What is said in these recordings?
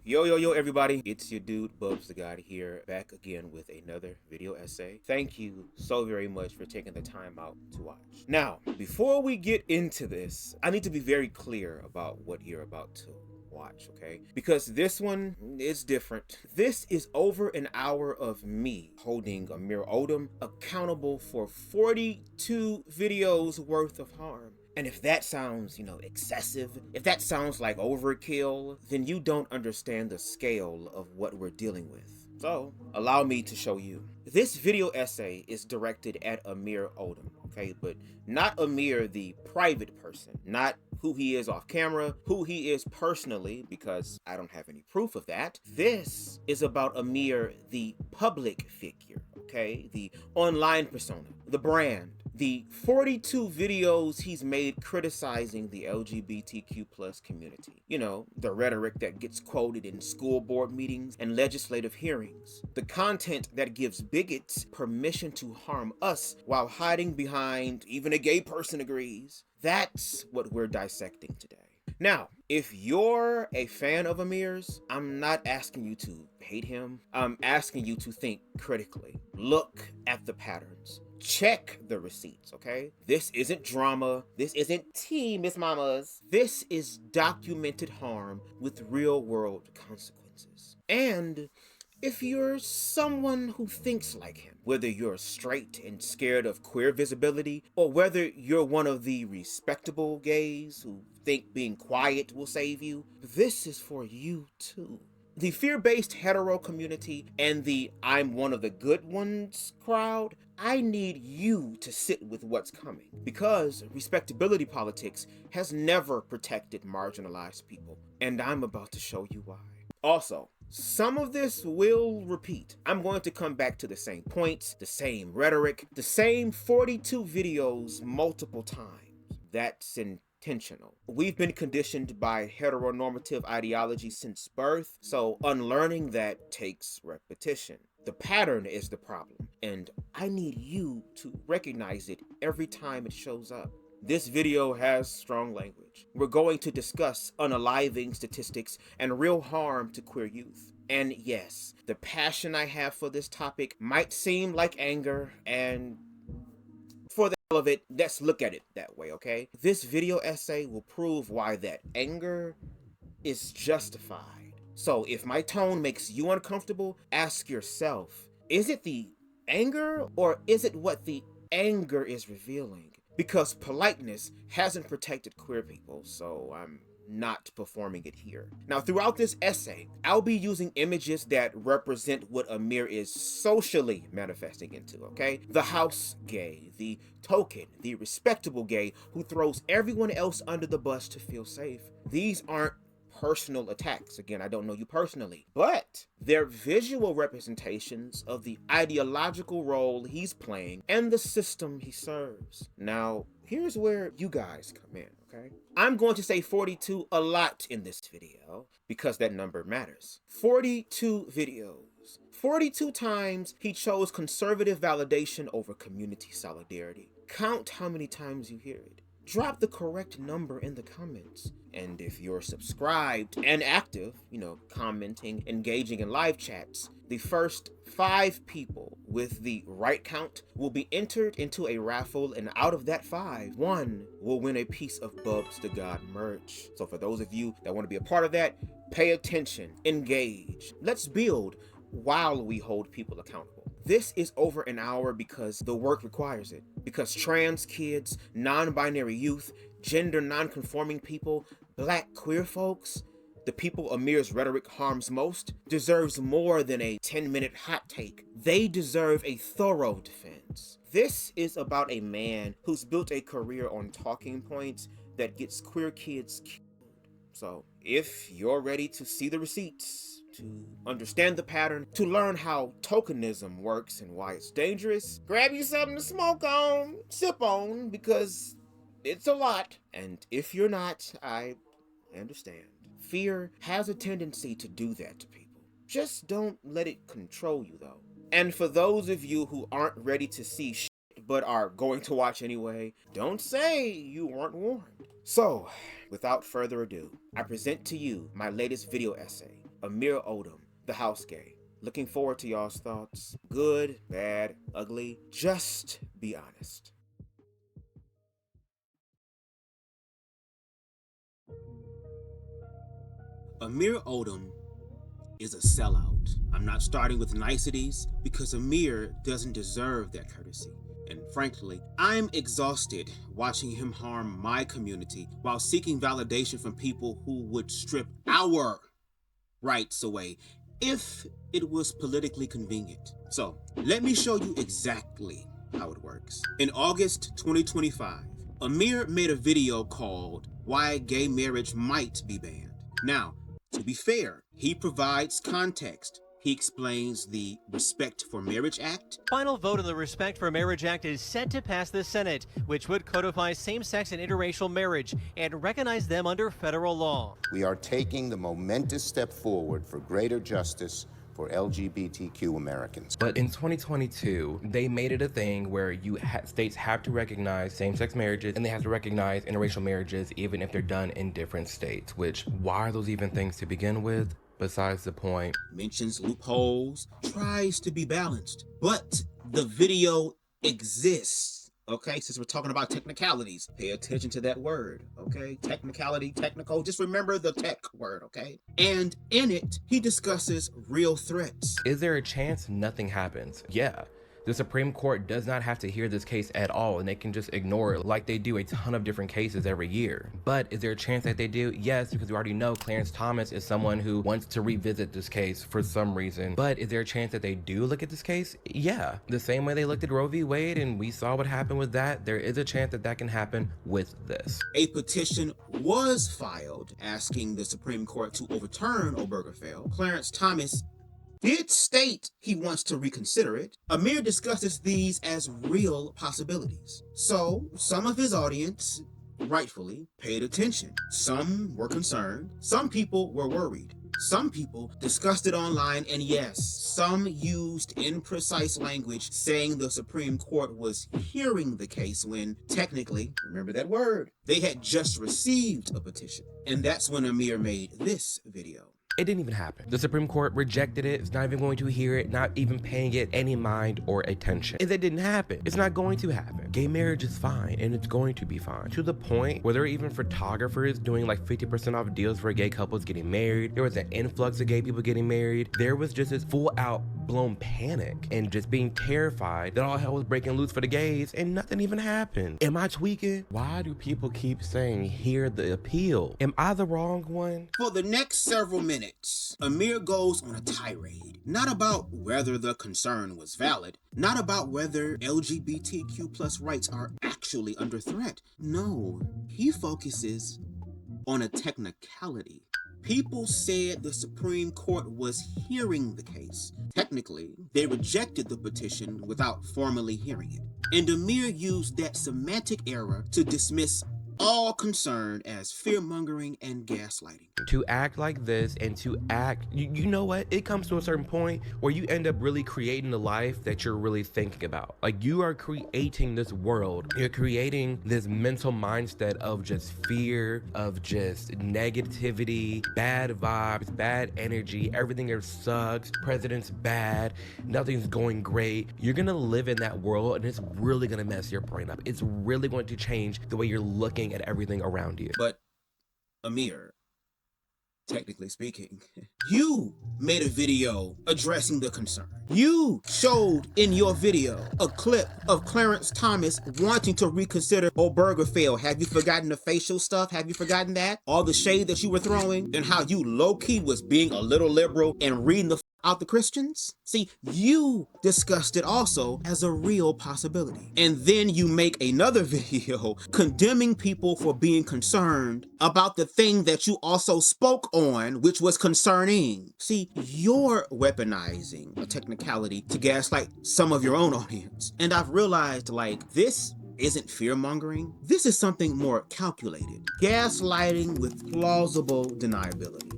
Yo, everybody. It's your dude, BubzDaGawd here, back again with another video essay. Thank you so very much for taking the time out to watch. Now, before we get into this, I need to be very clear about what you're about to watch, okay? Because this one is different. This is over an hour of me holding Amir Odom accountable for 42 videos worth of harm. And if that sounds, excessive, if that sounds like overkill, then you don't understand the scale of what we're dealing with. So, allow me to show you. This video essay is directed at Amir Odom, okay? But not Amir, the private person, not who he is off camera, who he is personally, because I don't have any proof of that. This is about Amir, the public figure, okay? The online persona, the brand. The 42 videos he's made criticizing the LGBTQ plus community. You know, the rhetoric that gets quoted in school board meetings and legislative hearings. The content that gives bigots permission to harm us while hiding behind even a gay person agrees. That's what we're dissecting today. Now, if you're a fan of Amir's, I'm not asking you to hate him. I'm asking you to think critically. Look at the patterns. Check the receipts, okay? This isn't drama. This isn't tea, Miss Mamas. This is documented harm with real-world consequences. And if you're someone who thinks like him, whether you're straight and scared of queer visibility, or whether you're one of the respectable gays who think being quiet will save you, this is for you too. The fear-based hetero community and the I'm one of the good ones crowd, I need you to sit with what's coming, because respectability politics has never protected marginalized people, and I'm about to show you why. Also, some of this will repeat. I'm going to come back to the same points, the same rhetoric, the same 42 videos multiple times. That's intentional. We've been conditioned by heteronormative ideology since birth, so unlearning that takes repetition. The pattern is the problem, and I need you to recognize it every time it shows up. This video has strong language. We're going to discuss unaliving statistics and real harm to queer youth. And yes, the passion I have for this topic might seem like anger, and for the hell of it, let's look at it that way, okay? This video essay will prove why that anger is justified. So if my tone makes you uncomfortable, ask yourself, is it the anger or is it what the anger is revealing? Because politeness hasn't protected queer people, so I'm not performing it here. Now, throughout this essay, I'll be using images that represent what Amir is socially manifesting into, okay? The house gay, the token, the respectable gay who throws everyone else under the bus to feel safe. These aren't personal attacks. Again, I don't know you personally, but they're visual representations of the ideological role he's playing and the system he serves. Now, here's where you guys come in, okay? I'm going to say 42 a lot in this video because that number matters. 42 videos. 42 times he chose conservative validation over community solidarity. Count how many times you hear it. Drop the correct number in the comments. And if you're subscribed and active, commenting, engaging in live chats, the first 5 people with the right count will be entered into a raffle, and out of that 5, 1 will win a piece of BubzDaGawd merch. So for those of you that want to be a part of that, pay attention, engage. Let's build while we hold people accountable. This is over an hour because the work requires it. Because trans kids, non-binary youth, gender-nonconforming people, black queer folks, the people Amir's rhetoric harms most, deserves more than a 10-minute hot take. They deserve a thorough defense. This is about a man who's built a career on talking points that gets queer kids killed. So, if you're ready to see the receipts, to understand the pattern, to learn how tokenism works and why it's dangerous, grab you something to smoke on, sip on, because it's a lot. And if you're not, I understand. Fear has a tendency to do that to people. Just don't let it control you, though. And for those of you who aren't ready to see shit but are going to watch anyway, don't say you weren't warned. So, without further ado, I present to you my latest video essay, Amir Odom, the house gay. Looking forward to y'all's thoughts. Good, bad, ugly. Just be honest. Amir Odom is a sellout. I'm not starting with niceties because Amir doesn't deserve that courtesy. And frankly, I'm exhausted watching him harm my community while seeking validation from people who would strip our rights away if it was politically convenient. So let me show you exactly how it works. In August 2025, Amir made a video called "Why Gay Marriage Might Be Banned." Now, to be fair, he provides context. He explains the Respect for Marriage Act. Final vote on the Respect for Marriage Act is set to pass the Senate, which would codify same-sex and interracial marriage and recognize them under federal law. We are taking the momentous step forward for greater justice for LGBTQ Americans. But in 2022, they made it a thing where states have to recognize same-sex marriages and they have to recognize interracial marriages even if they're done in different states, which, why are those even things to begin with? Besides the point. Mentions loopholes, tries to be balanced, but the video exists. Okay, since we're talking about technicalities, pay attention to that word, okay? Technicality, technical, just remember the tech word, okay? And in it, he discusses real threats. Is there a chance nothing happens? Yeah. The Supreme Court does not have to hear this case at all, and they can just ignore it like they do a ton of different cases every year. But is there a chance that they do? Yes, because we already know Clarence Thomas is someone who wants to revisit this case for some reason. But is there a chance that they do look at this case? Yeah. The same way they looked at Roe v. Wade and we saw what happened with that, there is a chance that that can happen with this. A petition was filed asking the Supreme Court to overturn Obergefell. Clarence Thomas did state he wants to reconsider it. Amir discusses these as real possibilities. So some of his audience rightfully paid attention. Some were concerned. Some people were worried. Some people discussed it online, and yes, some used imprecise language saying the Supreme Court was hearing the case when technically, remember that word, they had just received a petition. And that's when Amir made this video. It didn't even happen. The Supreme Court rejected it. It's not even going to hear it, not even paying it any mind or attention. If it didn't happen, it's not going to happen. Gay marriage is fine, and it's going to be fine. To the point where there are even photographers doing like 50% off deals for gay couples getting married. There was an influx of gay people getting married. There was just this full out blown panic and just being terrified that all hell was breaking loose for the gays and nothing even happened. Am I tweaking? Why do people keep saying hear the appeal? Am I the wrong one? For the next several minutes, Amir goes on a tirade, not about whether the concern was valid, not about whether LGBTQ plus rights are actually under threat. No, he focuses on a technicality. People said the Supreme Court was hearing the case. Technically, they rejected the petition without formally hearing it. And Amir used that semantic error to dismiss all concerned as fear-mongering and gaslighting. To act like this and to act, you know what? It comes to a certain point where you end up really creating the life that you're really thinking about. Like, you are creating this world. You're creating this mental mindset of just fear, of just negativity, bad vibes, bad energy, everything here sucks, president's bad, nothing's going great. You're gonna live in that world and it's really gonna mess your brain up. It's really going to change the way you're looking at everything around you. But Amir, technically speaking, you made a video addressing the concern. You showed in your video a clip of Clarence Thomas wanting to reconsider Obergefell. Have you forgotten the facial stuff? Have you forgotten that? All the shade that you were throwing and how you low-key was being a little liberal and reading the out the Christians? See, you discussed it also as a real possibility. And then you make another video condemning people for being concerned about the thing that you also spoke on, which was concerning. See, you're weaponizing a technicality to gaslight some of your own audience. And I've realized, like, this isn't fear-mongering. This is something more calculated. Gaslighting with plausible deniability.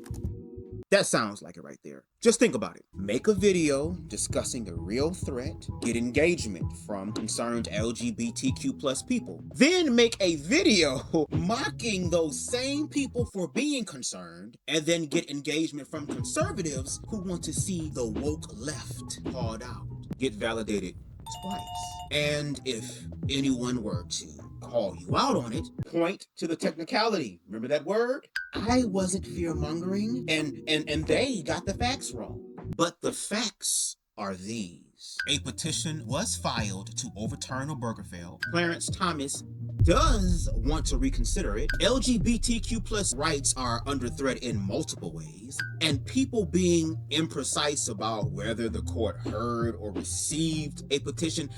That sounds like it right there. Just think about it. Make a video discussing a real threat, get engagement from concerned LGBTQ plus people. Then make a video mocking those same people for being concerned, and then get engagement from conservatives who want to see the woke left called out. Get validated twice. And if anyone were to call you out on it, point to the technicality. Remember that word? I wasn't fear-mongering, and they got the facts wrong. But the facts are these. A petition was filed to overturn Obergefell. Clarence Thomas does want to reconsider it. LGBTQ plus rights are under threat in multiple ways, and people being imprecise about whether the court heard or received a petition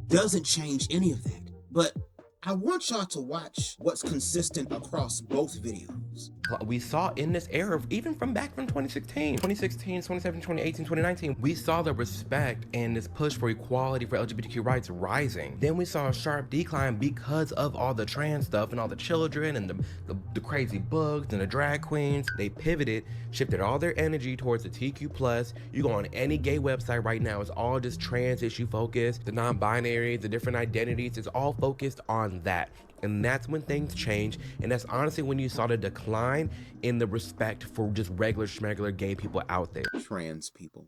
doesn't change any of that. But I want y'all to watch what's consistent across both videos. We saw in this era, even from back from 2016, 2017, 2018, 2019, we saw the respect and this push for equality for LGBTQ rights rising. Then we saw a sharp decline because of all the trans stuff and all the children and the crazy books and the drag queens. They pivoted, shifted all their energy towards the TQ+. You go on any gay website right now, it's all just trans issue focused, the non-binary, the different identities, it's all focused on that. And that's when things change, and that's honestly when you saw the decline in the respect for just regular schmegular gay people out there. Trans people.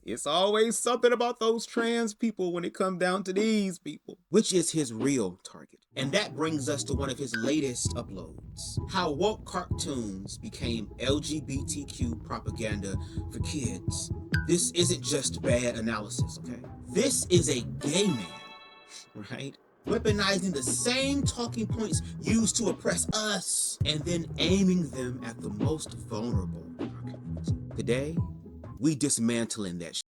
It's always something about those trans people when it comes down to these people, which is his real target. And that brings us to one of his latest uploads. How woke cartoons became LGBTQ propaganda for kids. This isn't just bad analysis, okay? This is a gay man, right? Weaponizing the same talking points used to oppress us, and then aiming them at the most vulnerable in our community. Today, we dismantling that shit.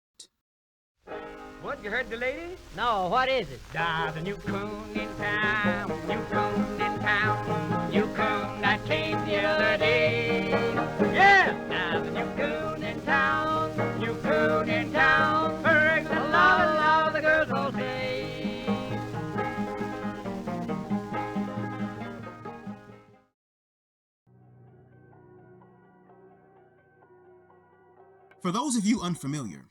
What, you heard the lady? No, what is it? There's a new coon in town, new coon in town, new coon that came the other day. Yeah, there's a new coon in town, new coon in town, birds and la the girls all say. For those of you unfamiliar,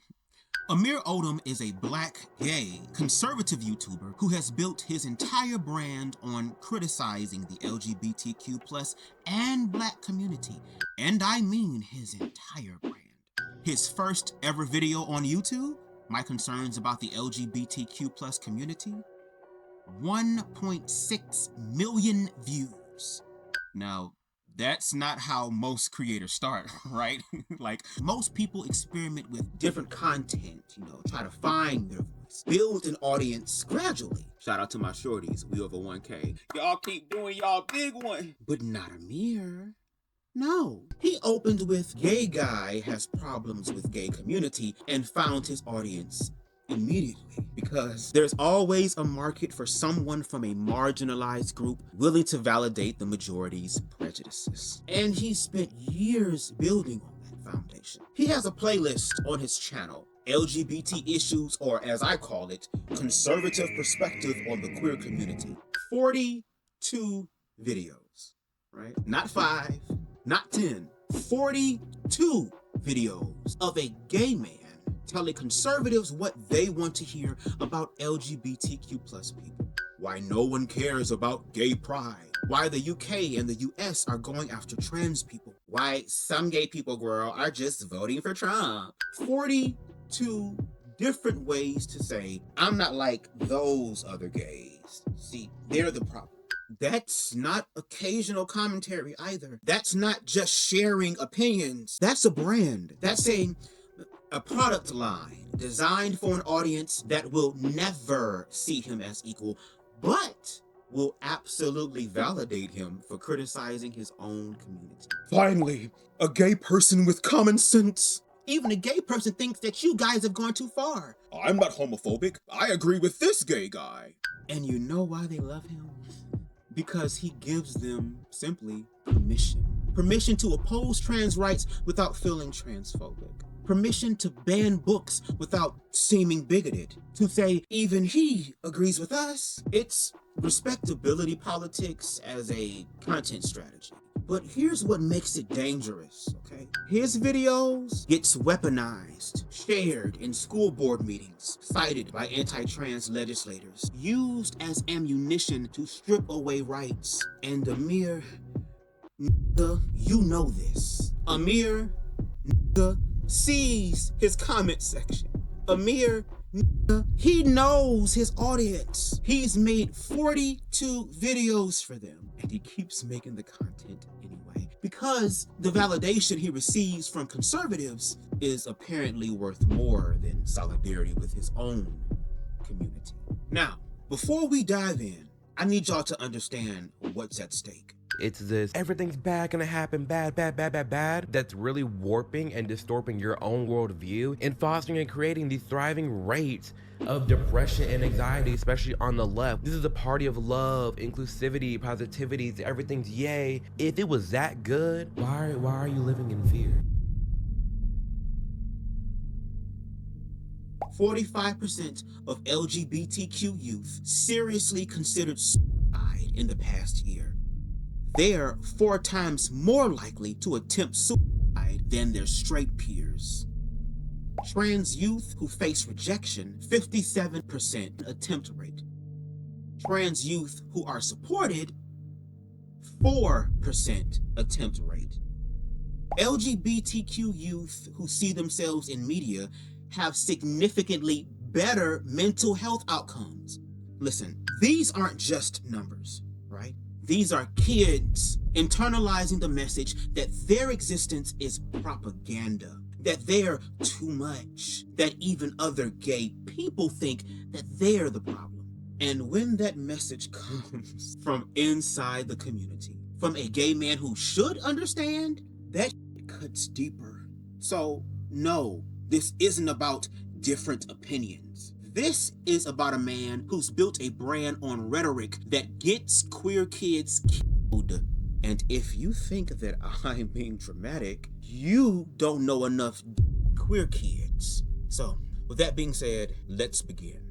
Amir Odom is a black, gay, conservative YouTuber who has built his entire brand on criticizing the LGBTQ plus and black community. And I mean his entire brand. His first ever video on YouTube, my concerns about the LGBTQ plus community, 1.6 million views. Now, that's not how most creators start, right? Like, most people experiment with different content, try to find their voice, build an audience gradually. Shout out to my shorties, we over 1K. Y'all keep doing y'all big one. But not Amir. No. He opened with gay guy has problems with gay community and found his audience immediately, because there's always a market for someone from a marginalized group willing to validate the majority's prejudices. And he spent years building on that foundation. He has a playlist on his channel, LGBT Issues, or as I call it, Conservative Perspective on the Queer Community. 42 videos, right? Not 5, not 10, 42 videos of a gay man telling conservatives what they want to hear about LGBTQ plus people. Why no one cares about gay pride. Why the UK and the US are going after trans people. Why some gay people, girl, are just voting for Trump. 42 different ways to say, I'm not like those other gays. See, they're the problem. That's not occasional commentary either. That's not just sharing opinions. That's a brand. That's a product line designed for an audience that will never see him as equal, but will absolutely validate him for criticizing his own community. Finally, a gay person with common sense. Even a gay person thinks that you guys have gone too far. I'm not homophobic. I agree with this gay guy. And you know why they love him? Because he gives them simply permission. Permission to oppose trans rights without feeling transphobic. Permission to ban books without seeming bigoted. To say, even he agrees with us. It's respectability politics as a content strategy. But here's what makes it dangerous, okay? His videos gets weaponized, shared in school board meetings, cited by anti-trans legislators, used as ammunition to strip away rights. And Amir, you know this. Amir sees his comment section. Amir, he knows his audience. He's made 42 videos for them, and he keeps making the content anyway because the validation he receives from conservatives is apparently worth more than solidarity with his own community. Now, before we dive in, I need y'all to understand what's at stake. It's this everything's bad gonna happen, bad, that's really warping and distorting your own worldview and fostering and creating these thriving rates of depression and anxiety, especially on the left. This is a party of love, inclusivity, positivity, everything's yay. If it was that good, why are you living in fear? 45% of LGBTQ youth seriously considered suicide in the past year. They're 4 times more likely to attempt suicide than their straight peers. Trans youth who face rejection, 57% attempt rate. Trans youth who are supported, 4% attempt rate. LGBTQ youth who see themselves in media have significantly better mental health outcomes. Listen, these aren't just numbers, right? These are kids internalizing the message that their existence is propaganda, that they're too much, that even other gay people think that they're the problem. And when that message comes from inside the community, from a gay man who should understand, that cuts deeper. So, no, this isn't about different opinions. This is about a man who's built a brand on rhetoric that gets queer kids killed. And if you think that I'm being dramatic, you don't know enough queer kids. So, with that being said, let's begin.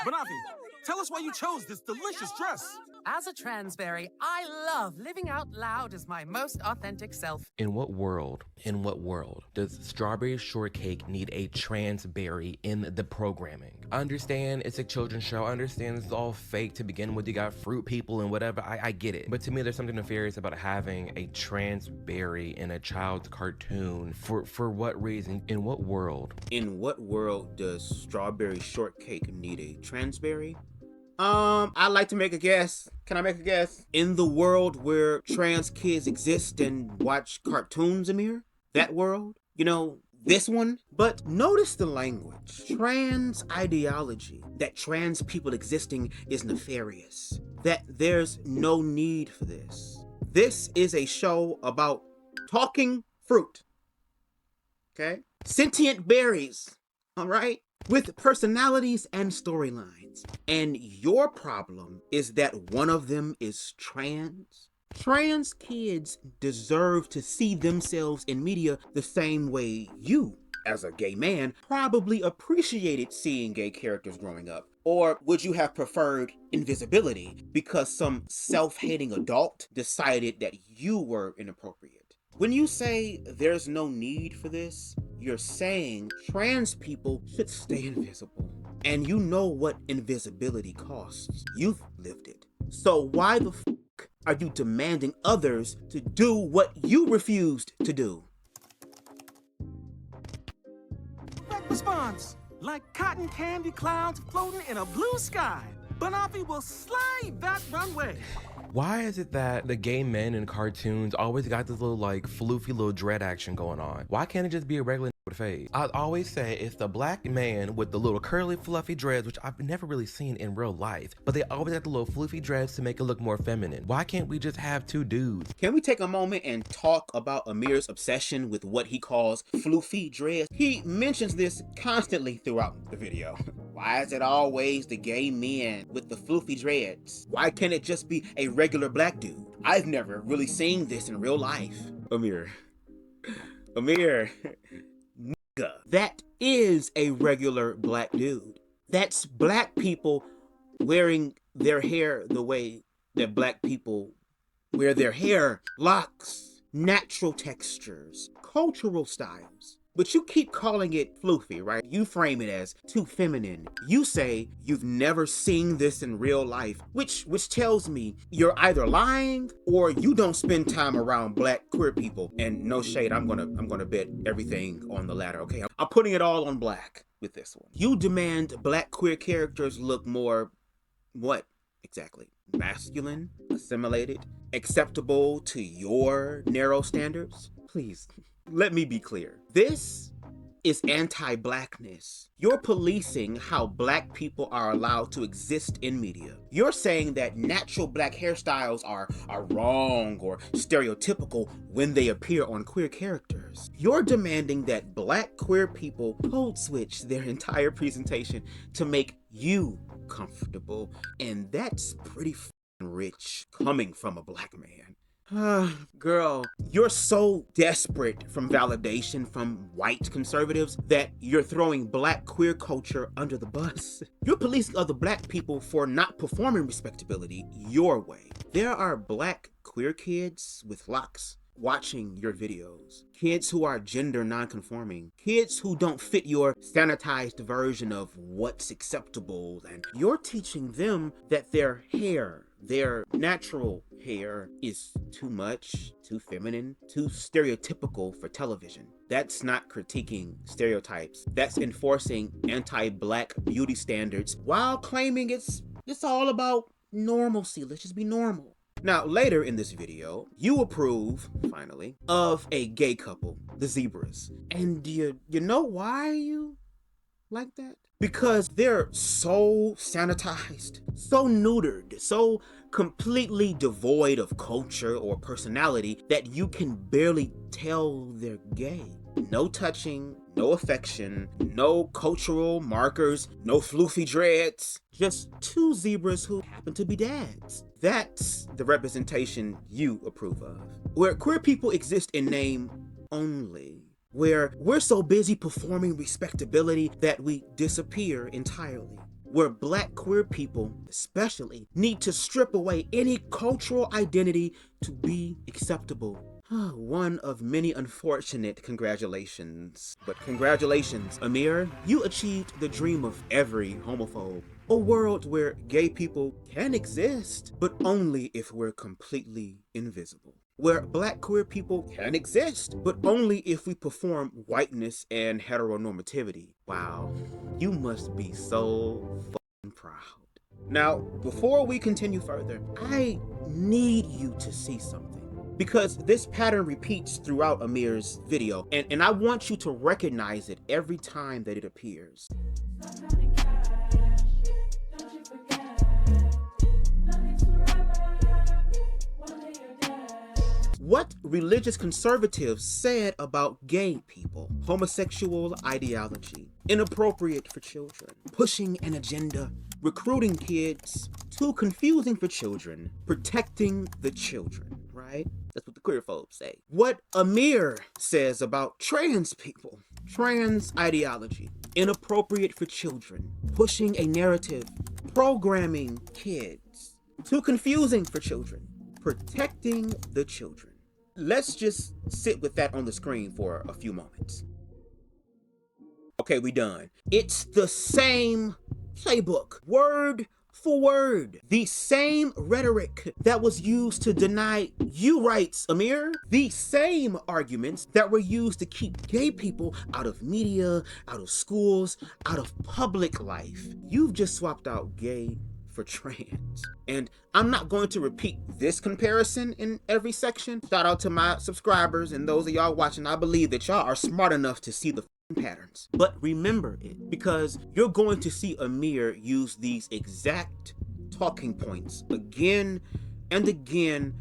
Banafi, tell us why you chose this delicious dress. As a transberry, I love living out loud as my most authentic self. In what world does Strawberry Shortcake need a transberry in the programming? I understand it's a children's show. I understand it's all fake to begin with. You got fruit people and whatever. I get it. But to me, there's something nefarious about having a transberry in a child's cartoon. For what reason? In what world? In what world does Strawberry Shortcake need a transberry? I'd like to make a guess. Can I make a guess? In the world where trans kids exist and watch cartoons, Amir? That world? You know, this one? But notice the language. Trans ideology, that trans people existing is nefarious. That there's no need for this. This is a show about talking fruit. Okay? Sentient berries. All right? With personalities and storylines. And your problem is that one of them is trans. Trans kids deserve to see themselves in media the same way you, as a gay man, probably appreciated seeing gay characters growing up. Or would you have preferred invisibility because some self-hating adult decided that you were inappropriate? When you say there's no need for this, you're saying trans people should stay invisible. And you know what invisibility costs. You've lived it. So why the fuck are you demanding others to do what you refused to do? Correct response. Like cotton candy clouds floating in a blue sky. Banafi will slide that runway. Why is it that the gay men in cartoons always got this little like floofy little dread action going on? Why can't it just be a regular with a fade? I always say it's the black man with the little curly fluffy dreads, which I've never really seen in real life, but they always have the little floofy dreads to make it look more feminine. Why can't we just have two dudes? Can we take a moment and talk about Amir's obsession with what he calls floofy dreads? He mentions this constantly throughout the video. Why is it always the gay men with the floofy dreads? Why can't it just be a regular black dude? I've never really seen this in real life. Amir, Amir, nigga, that is a regular black dude. That's black people wearing their hair the way that black people wear their hair. Locks, natural textures, cultural styles. But you keep calling it floofy, right? You frame it as too feminine. You say you've never seen this in real life, which tells me you're either lying or you don't spend time around black queer people. And no shade, I'm gonna bet everything on the latter, okay? I'm putting it all on black with this one. You demand black queer characters look more, what exactly? Masculine, assimilated, acceptable to your narrow standards? Please, let me be clear. This is anti-blackness. You're policing how black people are allowed to exist in media. You're saying that natural black hairstyles are wrong or stereotypical when they appear on queer characters. You're demanding that black queer people code switch their entire presentation to make you comfortable, and that's pretty rich coming from a black man. Girl, you're so desperate from validation from white conservatives that you're throwing black queer culture under the bus. You're policing other black people for not performing respectability your way. There are black queer kids with locks watching your videos. Kids who are gender non-conforming. Kids who don't fit your sanitized version of what's acceptable. And you're teaching them that their hair, their natural hair, is too much, too feminine, too stereotypical for television. That's not critiquing stereotypes. That's enforcing anti-black beauty standards while claiming it's all about normalcy. Let's just be normal. Now, later in this video, you approve, finally, of a gay couple, the Zebras. And you know why you like that? Because they're so sanitized, so neutered, so completely devoid of culture or personality that you can barely tell they're gay. No touching, no affection, no cultural markers, no floofy dreads. Just two zebras who happen to be dads. That's the representation you approve of. Where queer people exist in name only. Where we're so busy performing respectability that we disappear entirely. Where black queer people, especially, need to strip away any cultural identity to be acceptable. One of many unfortunate congratulations. But congratulations, Amir. You achieved the dream of every homophobe. A world where gay people can exist, but only if we're completely invisible. Where black queer people can exist, but only if we perform whiteness and heteronormativity. Wow, you must be so fucking proud. Now, before we continue further, I need you to see something. Because this pattern repeats throughout Amir's video, and I want you to recognize it every time that it appears. What religious conservatives said about gay people: homosexual ideology, inappropriate for children, pushing an agenda, recruiting kids, too confusing for children, protecting the children, right? That's what the queer folks say. What Amir says about trans people: trans ideology, inappropriate for children, pushing a narrative, programming kids, too confusing for children, protecting the children. Let's just sit with that on the screen for a few moments. Okay, we done. It's the same playbook, word for word. The same rhetoric that was used to deny you rights, Amir. The same arguments that were used to keep gay people out of media, out of schools, out of public life. You've just swapped out gay for trans. And I'm not going to repeat this comparison in every section. Shout out to my subscribers and those of y'all watching. I believe that y'all are smart enough to see the patterns. But remember it, because you're going to see Amir use these exact talking points again and again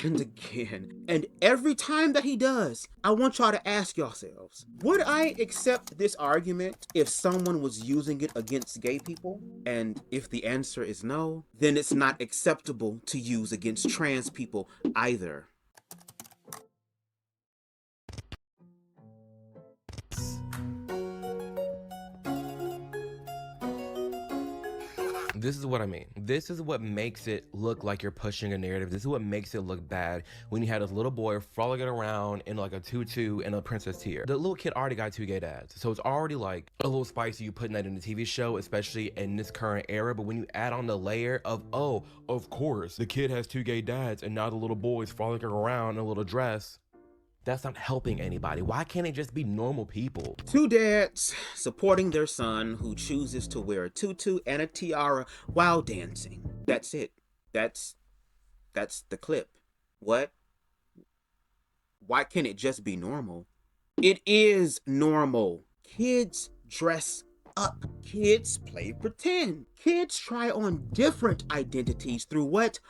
and again. And every time that he does, I want y'all to ask yourselves, would I accept this argument if someone was using it against gay people? And if the answer is no, then it's not acceptable to use against trans people either. This is what I mean. This is what makes it look like you're pushing a narrative. This is what makes it look bad when you had this little boy frolicking around in like a tutu and a princess tier. The little kid already got 2 gay dads. So it's already like a little spicy you putting that in the TV show, especially in this current era. But when you add on the layer of, oh, of course, the kid has 2 gay dads and now the little boy's frolicking around in a little dress, that's not helping anybody. Why can't it just be normal people? 2 dads supporting their son who chooses to wear a tutu and a tiara while dancing. That's it. That's the clip. What? Why can't it just be normal? It is normal. Kids dress up. Kids play pretend. Kids try on different identities through what?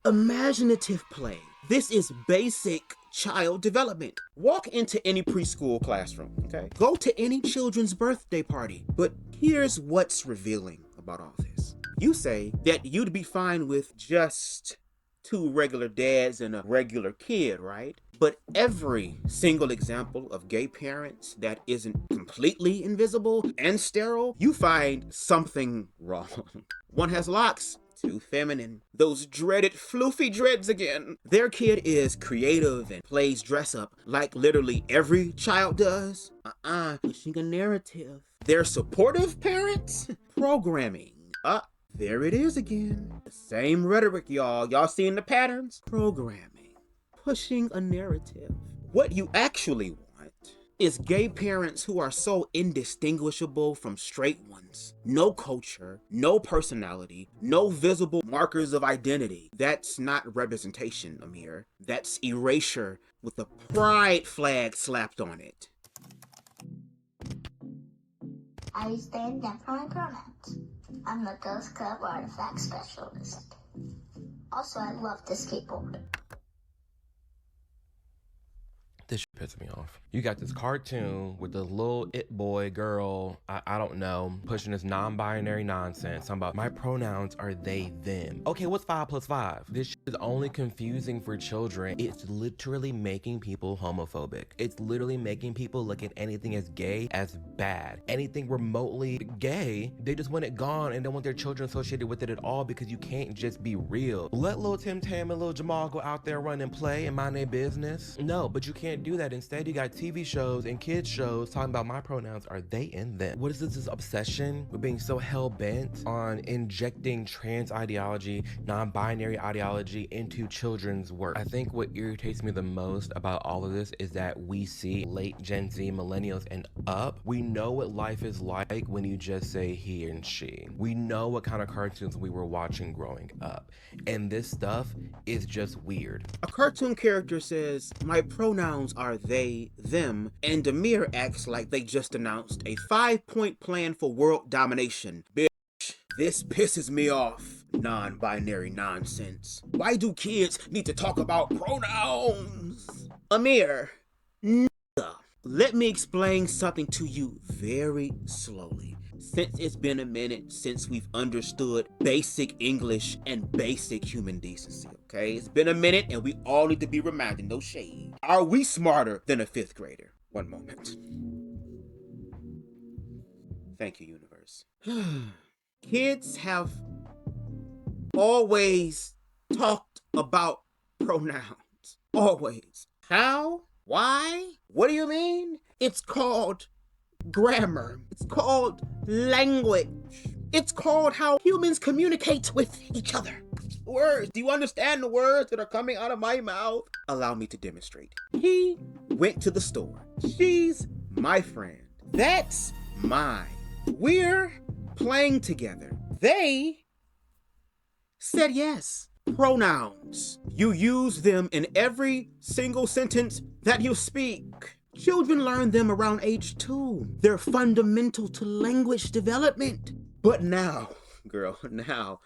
Imaginative play. This is basic child development. Walk into any preschool classroom, okay? Go to any children's birthday party. But here's what's revealing about all this. You say that you'd be fine with just 2 regular dads and a regular kid, right? But every single example of gay parents that isn't completely invisible and sterile, you find something wrong. One has locks. Too feminine. Those dreaded floofy dreads again. Their kid is creative and plays dress up like literally every child does. Pushing a narrative. They're supportive parents? Programming. There it is again. The same rhetoric, y'all. Y'all seeing the patterns? Programming. Pushing a narrative. What you actually want is gay parents who are so indistinguishable from straight ones. No culture, no personality, no visible markers of identity. That's not representation, Amir. That's erasure with a pride flag slapped on it. I stand up for my pronouns. I'm the Ghost Club Artifact Specialist. Also, I love to skateboard. This shit pisses me off. You got this cartoon with this little it boy girl, I don't know, pushing this non-binary nonsense. Talking about my pronouns are they, them. Okay, what's 5 plus 5? This shit is only confusing for children. It's literally making people homophobic. It's literally making people look at anything as gay as bad. Anything remotely gay, they just want it gone and don't want their children associated with it at all because you can't just be real. Let little Tim Tam and little Jamal go out there, run and play and mind their business. No, but you can't do that. Instead, you got TV shows and kids shows talking about my pronouns are they and them. What is this obsession with being so hell-bent on injecting trans ideology, non-binary ideology into children's work? I think what irritates me the most about all of this is that we see late Gen Z, millennials, and up. We know what life is like when you just say he and she. We know what kind of cartoons we were watching growing up. And this stuff is just weird. A cartoon character says, my pronouns are they, them, and Amir acts like they just announced a 5-point plan for world domination. Bitch, this pisses me off. Non-binary nonsense. Why do kids need to talk about pronouns? Amir, let me explain something to you very slowly. Since it's been a minute since we've understood basic English and basic human decency, okay? It's been a minute and we all need to be reminded, no shade. Are we smarter than a 5th grader? One moment. Thank you, universe. Kids have always talked about pronouns. Always. How? Why? What do you mean? It's called grammar. It's called language. It's called how humans communicate with each other. Words. Do you understand the words that are coming out of my mouth? Allow me to demonstrate. He went to the store. She's my friend. That's mine. We're playing together. They said yes. Pronouns. You use them in every single sentence that you speak. Children learn them around age 2. They're fundamental to language development. But now, girl, now,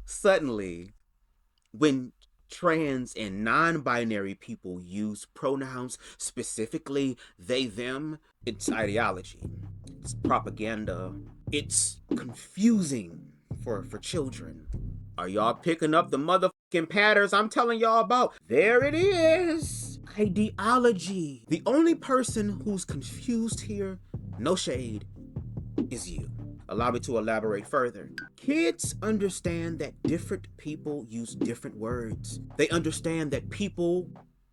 suddenly, when trans and non-binary people use pronouns, specifically they, them, it's ideology, it's propaganda, it's confusing for children. Are y'all picking up the motherfucking patterns I'm telling y'all about? There it is. Ideology. The only person who's confused here, no shade, is you. Allow me to elaborate further. Kids understand that different people use different words. They understand that people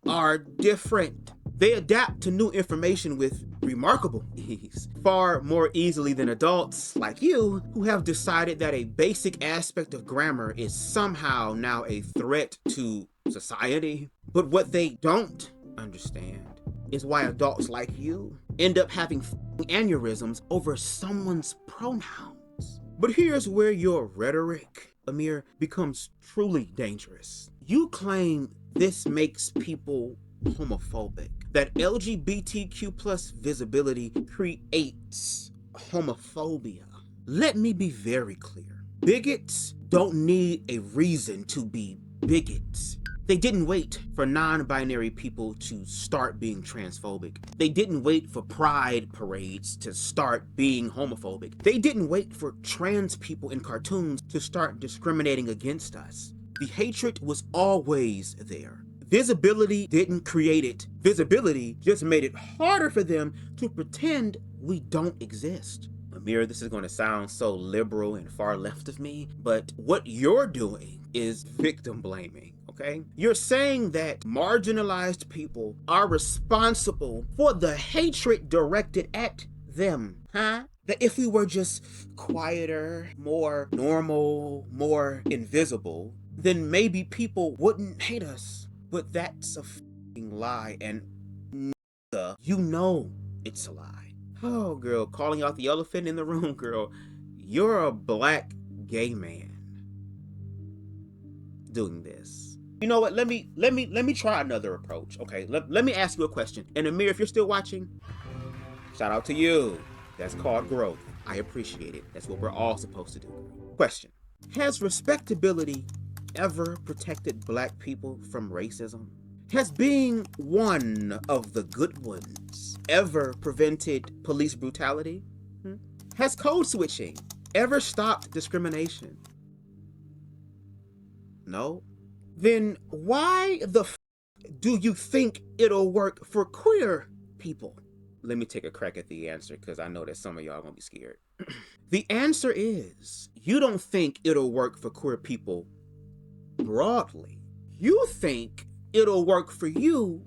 are different. They adapt to new information with remarkable ease, far more easily than adults like you who have decided that a basic aspect of grammar is somehow now a threat to society. But what they don't understand is why adults like you end up having aneurysms over someone's pronouns. But here's where your rhetoric, Amir, becomes truly dangerous. You claim this makes people homophobic, that LGBTQ plus visibility creates homophobia. Let me be very clear. Bigots don't need a reason to be bigots. They didn't wait for non-binary people to start being transphobic. They didn't wait for pride parades to start being homophobic. They didn't wait for trans people in cartoons to start discriminating against us. The hatred was always there. Visibility didn't create it. Visibility just made it harder for them to pretend we don't exist. Amir, this is going to sound so liberal and far left of me, but what you're doing is victim blaming, okay? You're saying that marginalized people are responsible for the hatred directed at them, huh? That if we were just quieter, more normal, more invisible, then maybe people wouldn't hate us. But that's a f***ing lie, and you know it's a lie. Oh, girl, calling out the elephant in the room, girl. You're a black gay man doing this. You know what? Let me try another approach. Okay, let me ask you a question. And Amir, if you're still watching, shout out to you. That's called growth. I appreciate it. That's what we're all supposed to do. Question: has respectability ever protected black people from racism? Has being one of the good ones ever prevented police brutality? Has code switching ever stopped discrimination? No? Then why the f do you think it'll work for queer people? Let me take a crack at the answer, because I know that some of y'all gonna be scared. The answer is, you don't think it'll work for queer people broadly. You think it'll work for you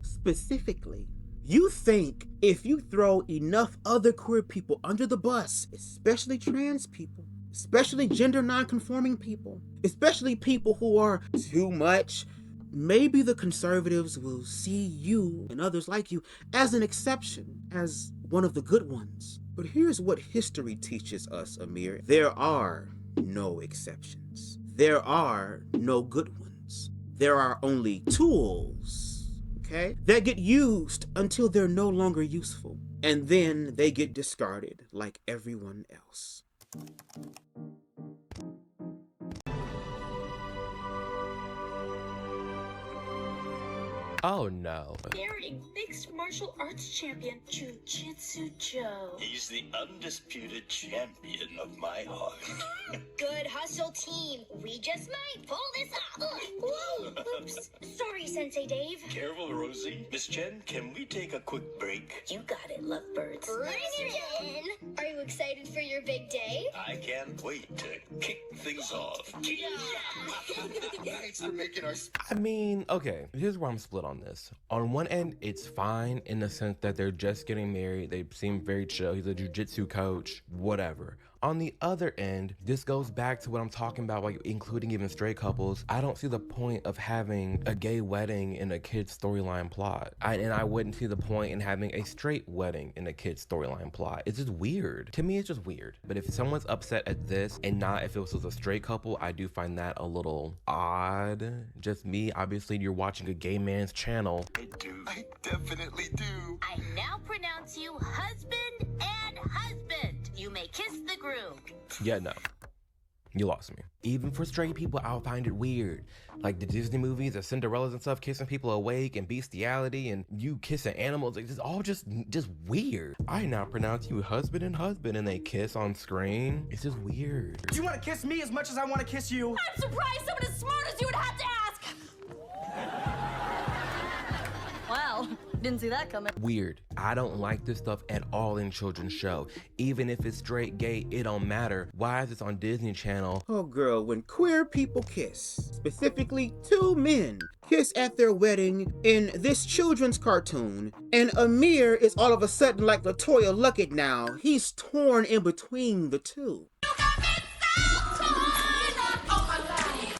specifically. You think if you throw enough other queer people under the bus, especially trans people, especially gender non-conforming people, especially people who are too much, maybe the conservatives will see you and others like you as an exception, as one of the good ones. But here's what history teaches us, Amir. There are no exceptions. There are no good ones. There are only tools, okay, that get used until they're no longer useful. And then they get discarded like everyone else. Oh no. Daring mixed martial arts champion, Jiu-Jitsu Joe. He's the undisputed champion of my heart. Good hustle, team. We just might pull this off. Whoa, oops. Sorry, Sensei Dave. Careful, Rosie. Miss Chen, can we take a quick break? You got it, lovebirds. Bring it in. Are you excited for your big day? I can't wait to kick things off. Thanks for making our... I mean, okay, here's where I'm split on this. On one end, it's fine in the sense that they're just getting married. They seem very chill. He's a jiu-jitsu coach, whatever. On the other end, this goes back to what I'm talking about, like including even straight couples. I don't see the point of having a gay wedding in a kid's storyline plot. And I wouldn't see the point in having a straight wedding in a kid's storyline plot. It's just weird. To me, it's just weird. But if someone's upset at this and not if it was a straight couple, I do find that a little odd. Just me, obviously you're watching a gay man's channel. I do. I definitely do. I now pronounce you husband and husband. You may kiss the groom. Yeah, no. You lost me. Even for straight people, I'll find it weird. Like the Disney movies, the Cinderellas and stuff, kissing people awake and bestiality and you kissing animals. It's all just weird. I now pronounce you husband and husband and they kiss on screen. It's just weird. Do you want to kiss me as much as I want to kiss you? I'm surprised someone as smart as you would have to ask. Well, Didn't see that coming. Weird. I don't like this stuff at all in children's show. Even if it's straight, gay, it don't matter. Why is this on Disney Channel? Oh girl, when queer people kiss, specifically two men kiss at their wedding in this children's cartoon, and Amir is all of a sudden like LaToya Luckett now. He's torn in between the two.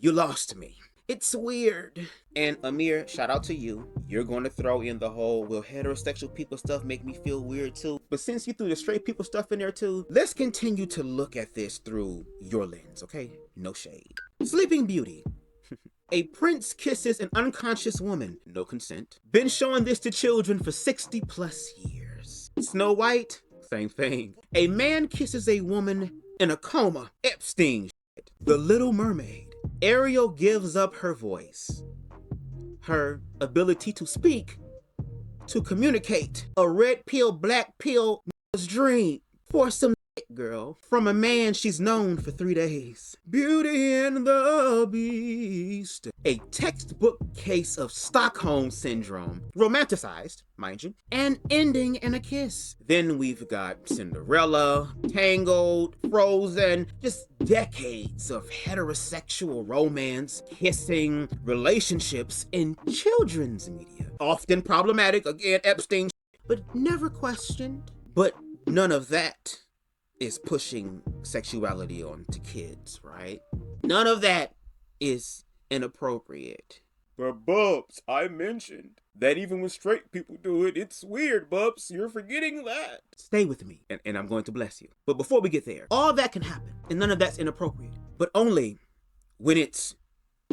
You lost me. It's weird. And Amir, shout out to you. You're going to throw in the whole, will heterosexual people stuff make me feel weird too? But since you threw the straight people stuff in there too, let's continue to look at this through your lens, okay? No shade. Sleeping Beauty. A prince kisses an unconscious woman. No consent. Been showing this to children for 60 plus years. Snow White. Same thing. A man kisses a woman in a coma. Epstein shit. The Little Mermaid. Ariel gives up her voice, her ability to speak, to communicate. A red pill, black pill dream for some girl from a man she's known for 3 days. Beauty and the Beast. A textbook case of Stockholm Syndrome, romanticized, mind you, and ending in a kiss. Then we've got Cinderella, Tangled, Frozen, just decades of heterosexual romance, kissing, relationships in children's media. Often problematic, again, Epstein, but never questioned. But none of that is pushing sexuality onto kids, right? None of that is inappropriate. But Bubs, I mentioned that even when straight people do it, it's weird, Bubs. You're forgetting that. Stay with me, and I'm going to bless you. But before we get there, all that can happen, and none of that's inappropriate. But only when it's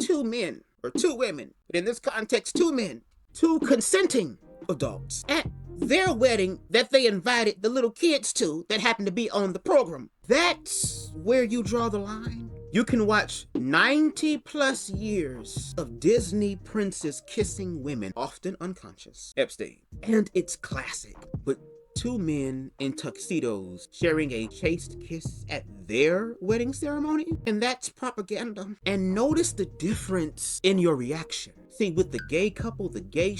two men or two women. But in this context, two men, two consenting adults at their wedding that they invited the little kids to that happened to be on the program. That's where you draw the line. You can watch 90 plus years of Disney princes kissing women, often unconscious. Epstein. And it's classic. But two men in tuxedos sharing a chaste kiss at their wedding ceremony? And that's propaganda. And notice the difference in your reaction. See, with the gay couple, the gay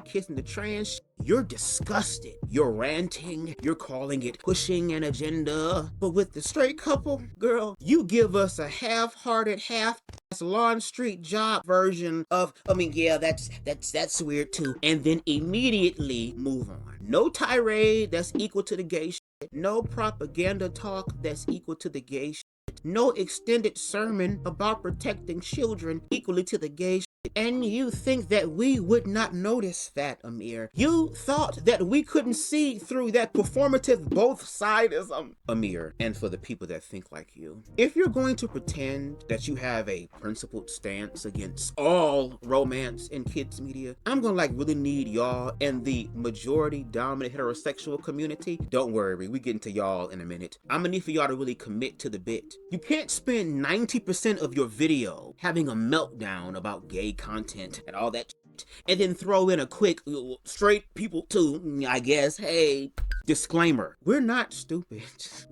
kissing the trans, you're disgusted. You're ranting. You're calling it pushing an agenda. But with the straight couple, girl, you give us a half-hearted, half-ass Lawn Street Job version of, yeah, that's weird too. And then immediately move on. No tirade that's equal to the gay shit. No propaganda talk that's equal to the gay shit. No extended sermon about protecting children equally to the gay shit. And you think that we would not notice that, Amir. You thought that we couldn't see through that performative both-sidism, Amir. And for the people that think like you, if you're going to pretend that you have a principled stance against all romance in kids media, I'm gonna really need y'all and the majority dominant heterosexual community. Don't worry, we get into y'all in a minute. I'm gonna need for y'all to really commit to the bit. You can't spend 90% of your video having a meltdown about gay content and all that shit, and then throw in a quick straight people too, I guess, hey, disclaimer. We're not stupid.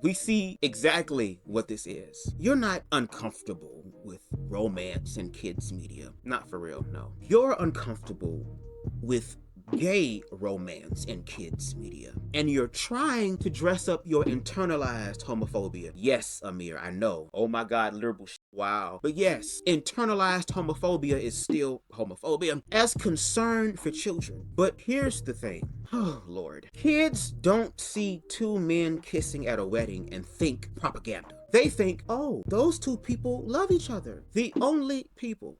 We see exactly what this is. You're not uncomfortable with romance in kids media. Not for real, no. You're uncomfortable with gay romance in kids media, and you're trying to dress up your internalized homophobia. Yes, Amir, I know. Oh my god, liberal shit. Wow. But yes, internalized homophobia is still homophobia as concern for children. But here's the thing. Oh Lord. Kids don't see two men kissing at a wedding and think propaganda. They think, oh, those two people love each other. The only people,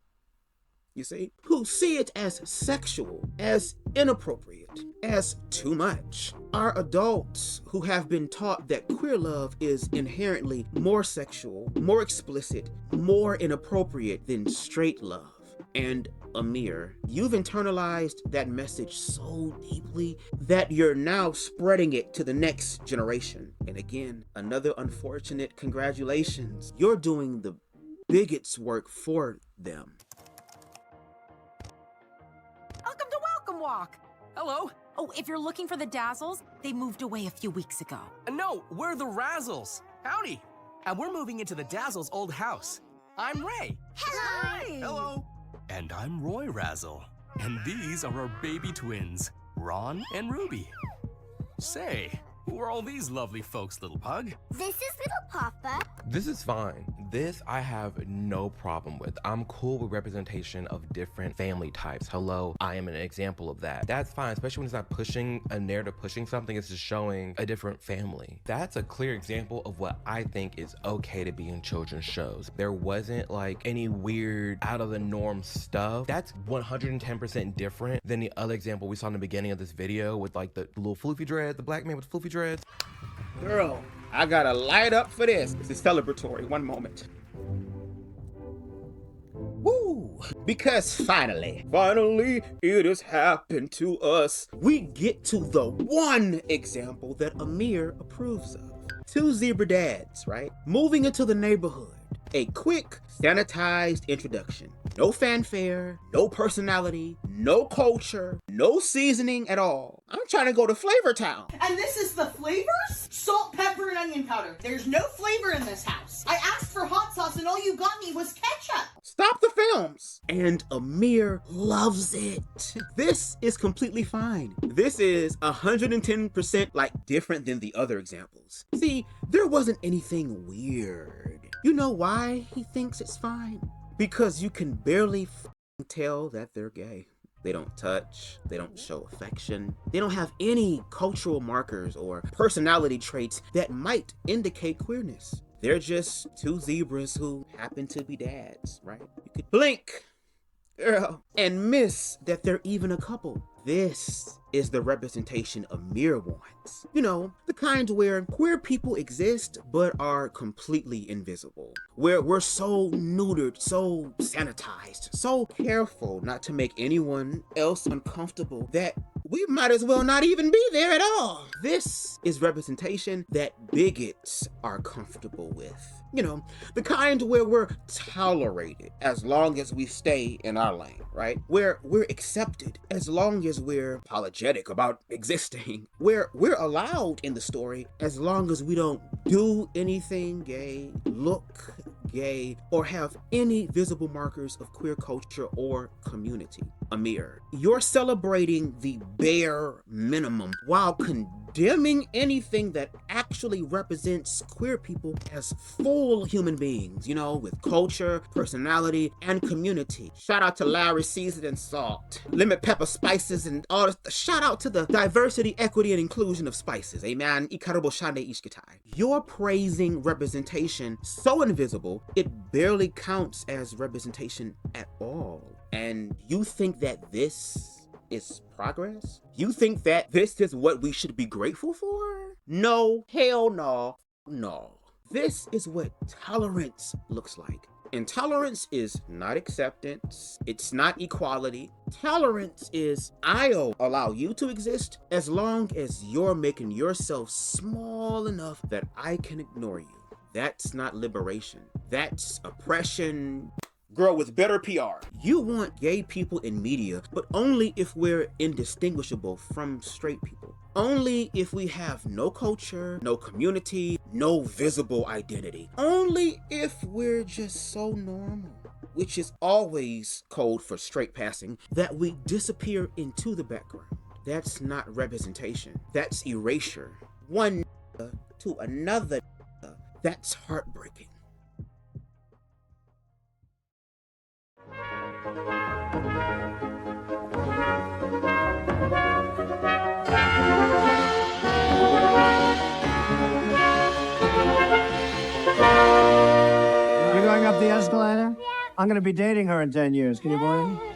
you see, who see it as sexual, as inappropriate, as too much, are adults who have been taught that queer love is inherently more sexual, more explicit, more inappropriate than straight love. And Amir, you've internalized that message so deeply that you're now spreading it to the next generation. And again, another unfortunate congratulations. You're doing the bigots' work for them. Welcome to Welcome Walk. Hello. Oh, if you're looking for the Dazzles, they moved away a few weeks ago. No, we're the Razzles. Howdy. And we're moving into the Dazzles' old house. I'm Ray. Hello. Hello. And I'm Roy Razzle. And these are our baby twins. Ron and Ruby. Say, who are all these lovely folks, little pug? This is little Papa. This is fine. This I have no problem with. I'm cool with representation of different family types. Hello, I am an example of that. That's fine, especially when it's not pushing a narrative, pushing something, it's just showing a different family. That's a clear example of what I think is okay to be in children's shows. There wasn't like any weird out of the norm stuff. That's 110% different than the other example we saw in the beginning of this video with like the little floofy dreads, the black man with floofy dreads. Girl, I gotta light up for this. This is celebratory. One moment. Woo! Because finally, it has happened to us. We get to the one example that Amir approves of. Two zebra dads, right? Moving into the neighborhood. A quick, sanitized introduction. No fanfare, no personality, no culture, no seasoning at all. I'm trying to go to Flavor Town. And this is the flavors? Salt, pepper, and onion powder. There's no flavor in this house. I asked for hot sauce and all you got me was ketchup. Stop the films. And Amir loves it. This is completely fine. This is 110% like different than the other examples. See, there wasn't anything weird. You know why he thinks it's fine? Because you can barely tell that they're gay. They don't touch, they don't show affection, they don't have any cultural markers or personality traits that might indicate queerness. They're just two zebras who happen to be dads, right? You could blink, girl, and miss that they're even a couple. This is the representation Amir wants. You know, the kind where queer people exist but are completely invisible. Where we're so neutered, so sanitized, so careful not to make anyone else uncomfortable that we might as well not even be there at all. This is representation that bigots are comfortable with. You know, the kind where we're tolerated as long as we stay in our lane, right? Where we're accepted as long as we're apologetic about existing. Where we're allowed in the story as long as we don't do anything gay, look gay, or have any visible markers of queer culture or community. Amir, you're celebrating the bare minimum while condemning anything that actually represents queer people as full human beings, you know, with culture, personality, and community. Shout out to Larry Seasoned and Salt, Limit Pepper Spices, and all this. Shout out to the diversity, equity, and inclusion of spices. Amen. You're praising representation so invisible, it barely counts as representation at all. And you think that this is progress? You think that this is what we should be grateful for? No, hell no, no. This is what tolerance looks like. Intolerance is not acceptance. It's not equality. Tolerance is I'll allow you to exist as long as you're making yourself small enough that I can ignore you. That's not liberation. That's oppression. Girl with better PR. You want gay people in media, but only if we're indistinguishable from straight people. Only if we have no culture, no community, no visible identity. Only if we're just so normal, which is always code for straight passing, that we disappear into the background. That's not representation. That's erasure. One to another. That's heartbreaking. You going up the escalator? Yeah. I'm gonna be dating her in 10 years. Can you believe it?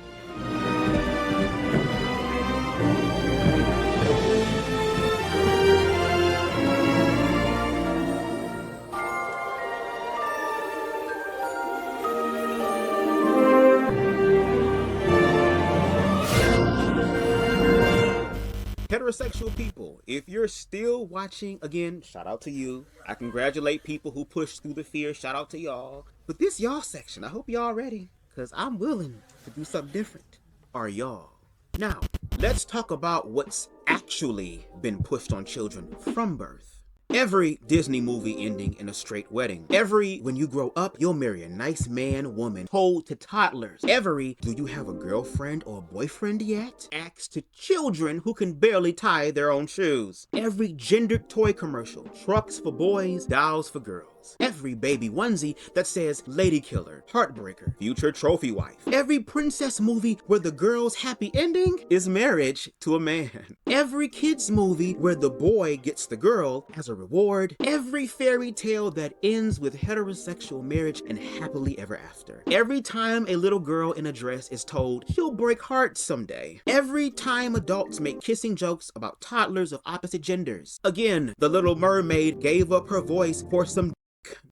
Heterosexual people, if you're still watching, again, shout out to you. I congratulate people who push through the fear. Shout out to y'all. But this y'all section, I hope y'all ready, because I'm willing to do something different. Are y'all? Now, let's talk about what's actually been pushed on children from birth. Every Disney movie ending in a straight wedding. Every when you grow up, you'll marry a nice man, woman, told to toddlers. Every do you have a girlfriend or a boyfriend yet? Acts to children who can barely tie their own shoes. Every gendered toy commercial. Trucks for boys, dolls for girls. Every baby onesie that says lady killer, heartbreaker, future trophy wife. Every princess movie where the girl's happy ending is marriage to a man. Every kids movie where the boy gets the girl as a reward. Every fairy tale that ends with heterosexual marriage and happily ever after. Every time a little girl in a dress is told she'll break hearts someday. Every time adults make kissing jokes about toddlers of opposite genders. Again, the Little Mermaid gave up her voice for some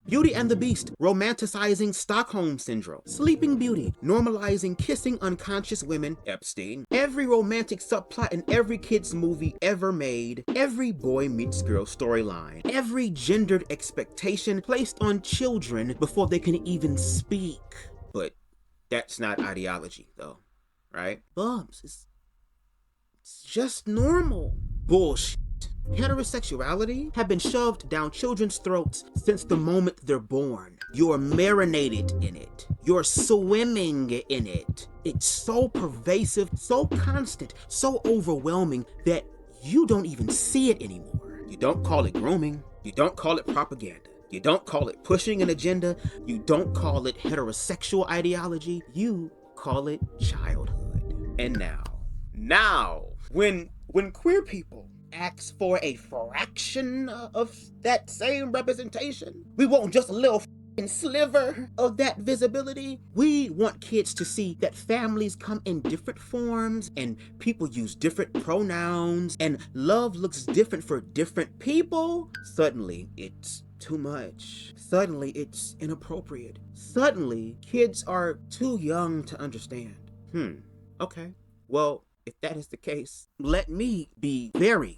Beauty and the Beast, romanticizing Stockholm Syndrome. Sleeping Beauty, normalizing kissing unconscious women, Epstein. Every romantic subplot in every kid's movie ever made. Every boy meets girl storyline. Every gendered expectation placed on children before they can even speak. But that's not ideology, though, right? Bubs, it's just normal. Bullshit. Heterosexuality have been shoved down children's throats since the moment they're born. You're marinated in it. You're swimming in it. It's so pervasive, so constant, so overwhelming that you don't even see it anymore. You don't call it grooming. You don't call it propaganda. You don't call it pushing an agenda. You don't call it heterosexual ideology. You call it childhood. And now, when queer people asks for a fraction of that same representation, we want just a little sliver of that visibility. We want kids to see that families come in different forms and people use different pronouns and love looks different for different people. Suddenly, it's too much. Suddenly, it's inappropriate. Suddenly, kids are too young to understand. Okay. Well, if that is the case, let me be very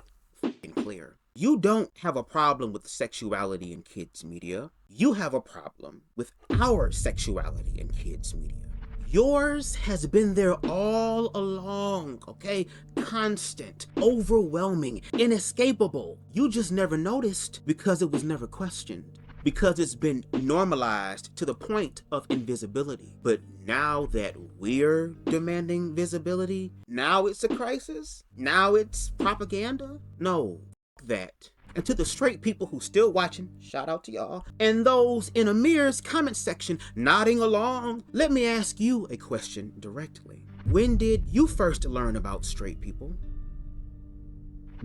clear. You don't have a problem with sexuality in kids' media. You have a problem with our sexuality in kids' media. Yours has been there all along, okay? Constant, overwhelming, inescapable. You just never noticed because it was never questioned. Because it's been normalized to the point of invisibility. But now that we're demanding visibility, now it's a crisis? Now it's propaganda? No, that. And to the straight people who still watching, shout out to y'all, and those in Amir's comment section nodding along, let me ask you a question directly. When did you first learn about straight people?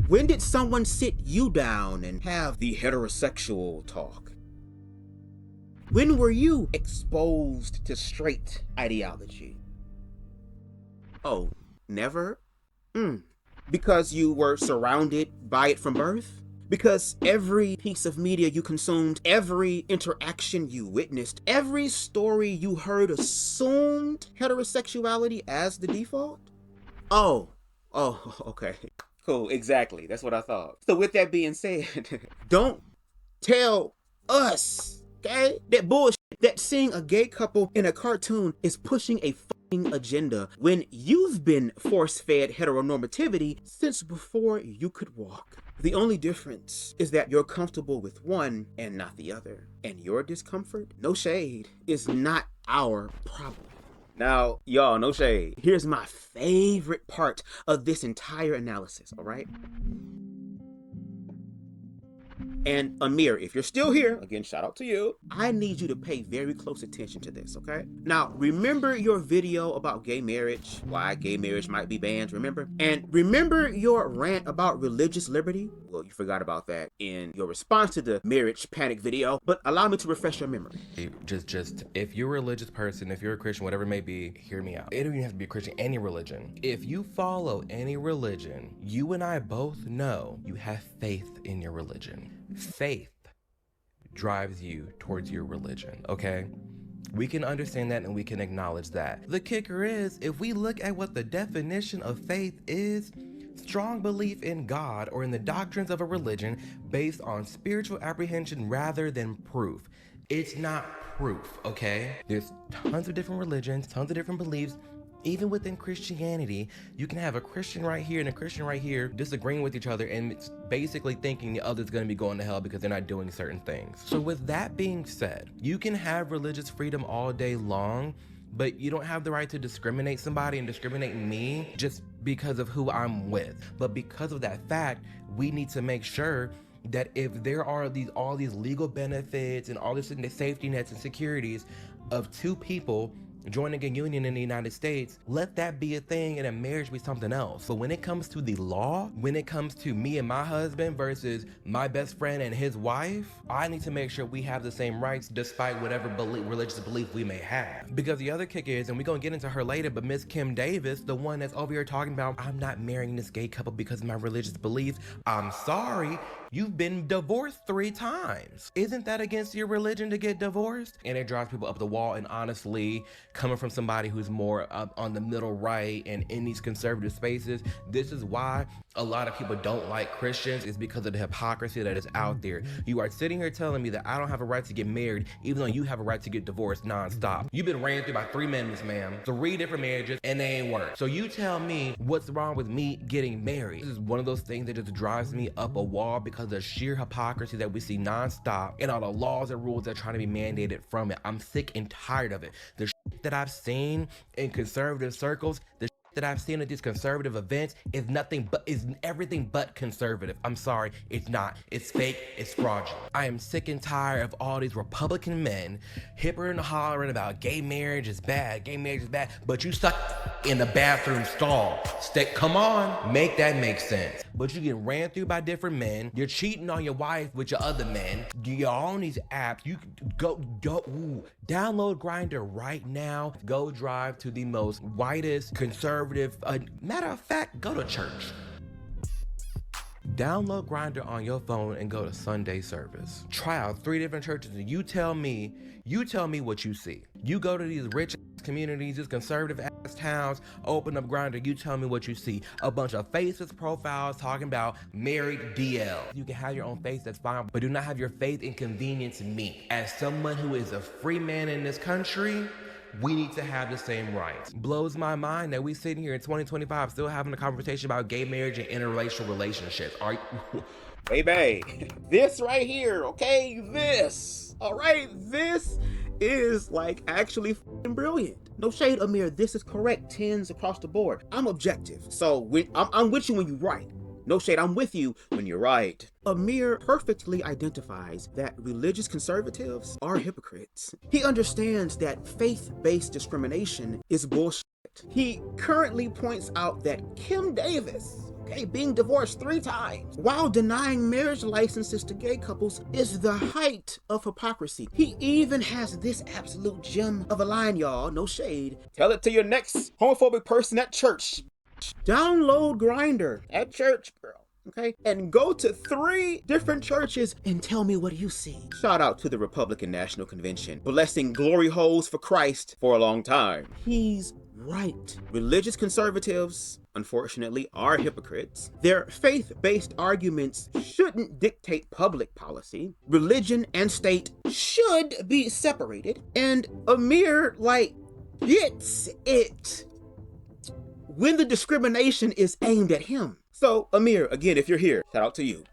When did someone sit you down and have the heterosexual talk? When were you exposed to straight ideology? Oh, never? Because you were surrounded by it from birth? Because every piece of media you consumed, every interaction you witnessed, every story you heard assumed heterosexuality as the default? Oh, okay. Cool, exactly. That's what I thought. So with that being said, don't tell us, okay, that bullshit that seeing a gay couple in a cartoon is pushing a fucking agenda when you've been force-fed heteronormativity since before you could walk. The only difference is that you're comfortable with one and not the other. And your discomfort, no shade, is not our problem. Now, y'all, no shade. Here's my favorite part of this entire analysis, all right? And Amir, if you're still here, again, shout out to you. I need you to pay very close attention to this, okay? Now, remember your video about gay marriage, why gay marriage might be banned, remember? And remember your rant about religious liberty? Well, you forgot about that in your response to the marriage panic video, but allow me to refresh your memory. Just, if you're a religious person, if you're a Christian, whatever it may be, hear me out. It don't even have to be a Christian, any religion. If you follow any religion, you and I both know you have faith in your religion. Faith drives you towards your religion, okay? We can understand that and we can acknowledge that. The kicker is, if we look at what the definition of faith is, strong belief in God or in the doctrines of a religion based on spiritual apprehension rather than proof. It's not proof, okay? There's tons of different religions, tons of different beliefs. Even within Christianity, you can have a Christian right here and a Christian right here disagreeing with each other and it's basically thinking the other's going to be going to hell because they're not doing certain things. So with that being said, you can have religious freedom all day long, but you don't have the right to discriminate somebody and discriminate me just because of who I'm with. But because of that fact, we need to make sure that if there are all these legal benefits and all this safety nets and securities of two people joining a union in the United States, let that be a thing and a marriage be something else. But when it comes to the law, when it comes to me and my husband versus my best friend and his wife, I need to make sure we have the same rights despite whatever religious belief we may have. Because the other kick is, and we're gonna get into her later, but Miss Kim Davis, the one that's over here talking about, I'm not marrying this gay couple because of my religious beliefs. I'm sorry, you've been divorced 3 times. Isn't that against your religion to get divorced? And it drives people up the wall. And honestly, coming from somebody who's more up on the middle right and in these conservative spaces, this is why a lot of people don't like Christians, is because of the hypocrisy that is out there. You are sitting here telling me that I don't have a right to get married, even though you have a right to get divorced nonstop. You've been ran through by 3 men, Miss Ma'am, 3 different marriages, and they ain't work. So you tell me what's wrong with me getting married. This is one of those things that just drives me up a wall because of the sheer hypocrisy that we see nonstop and all the laws and rules that are trying to be mandated from it. I'm sick and tired of it. The shit that I've seen in conservative circles, the that I've seen at these conservative events is everything but conservative. I'm sorry, it's not. It's fake, it's fraudulent. I am sick and tired of all these Republican men hipper and hollering about gay marriage is bad, but you stuck in the bathroom stall. Come on, make that make sense. But you get ran through by different men, you're cheating on your wife with your other men, you're on these apps, you download Grindr right now, go drive to the most whitest conservative, matter of fact, go to church. Download Grindr on your phone and go to Sunday service. Try out 3 different churches and you tell me what you see. You go to these rich communities, these conservative ass towns, open up Grindr, you tell me what you see. A bunch of faceless profiles talking about married DL. You can have your own face, that's fine, but do not have your faith inconvenience me. As someone who is a free man in this country, we need to have the same rights. Blows my mind that we sitting here in 2025 still having a conversation about gay marriage and interracial relationships. Baby, this right here, okay? This, all right? This is like actually brilliant. No shade, Amir, this is correct, 10s across the board. I'm objective, so I'm with you when you right. No shade, I'm with you when you're right. Amir perfectly identifies that religious conservatives are hypocrites. He understands that faith-based discrimination is bullshit. He currently points out that Kim Davis, being divorced 3 times while denying marriage licenses to gay couples is the height of hypocrisy. He even has this absolute gem of a line, y'all, no shade. Tell it to your next homophobic person at church. Download Grindr at church, girl, okay? And go to 3 different churches and tell me what you see. Shout out to the Republican National Convention, blessing glory holes for Christ for a long time. He's right. Religious conservatives, unfortunately, are hypocrites. Their faith-based arguments shouldn't dictate public policy. Religion and state should be separated. And Amir, gets it when the discrimination is aimed at him. So, Amir, again, if you're here, shout out to you.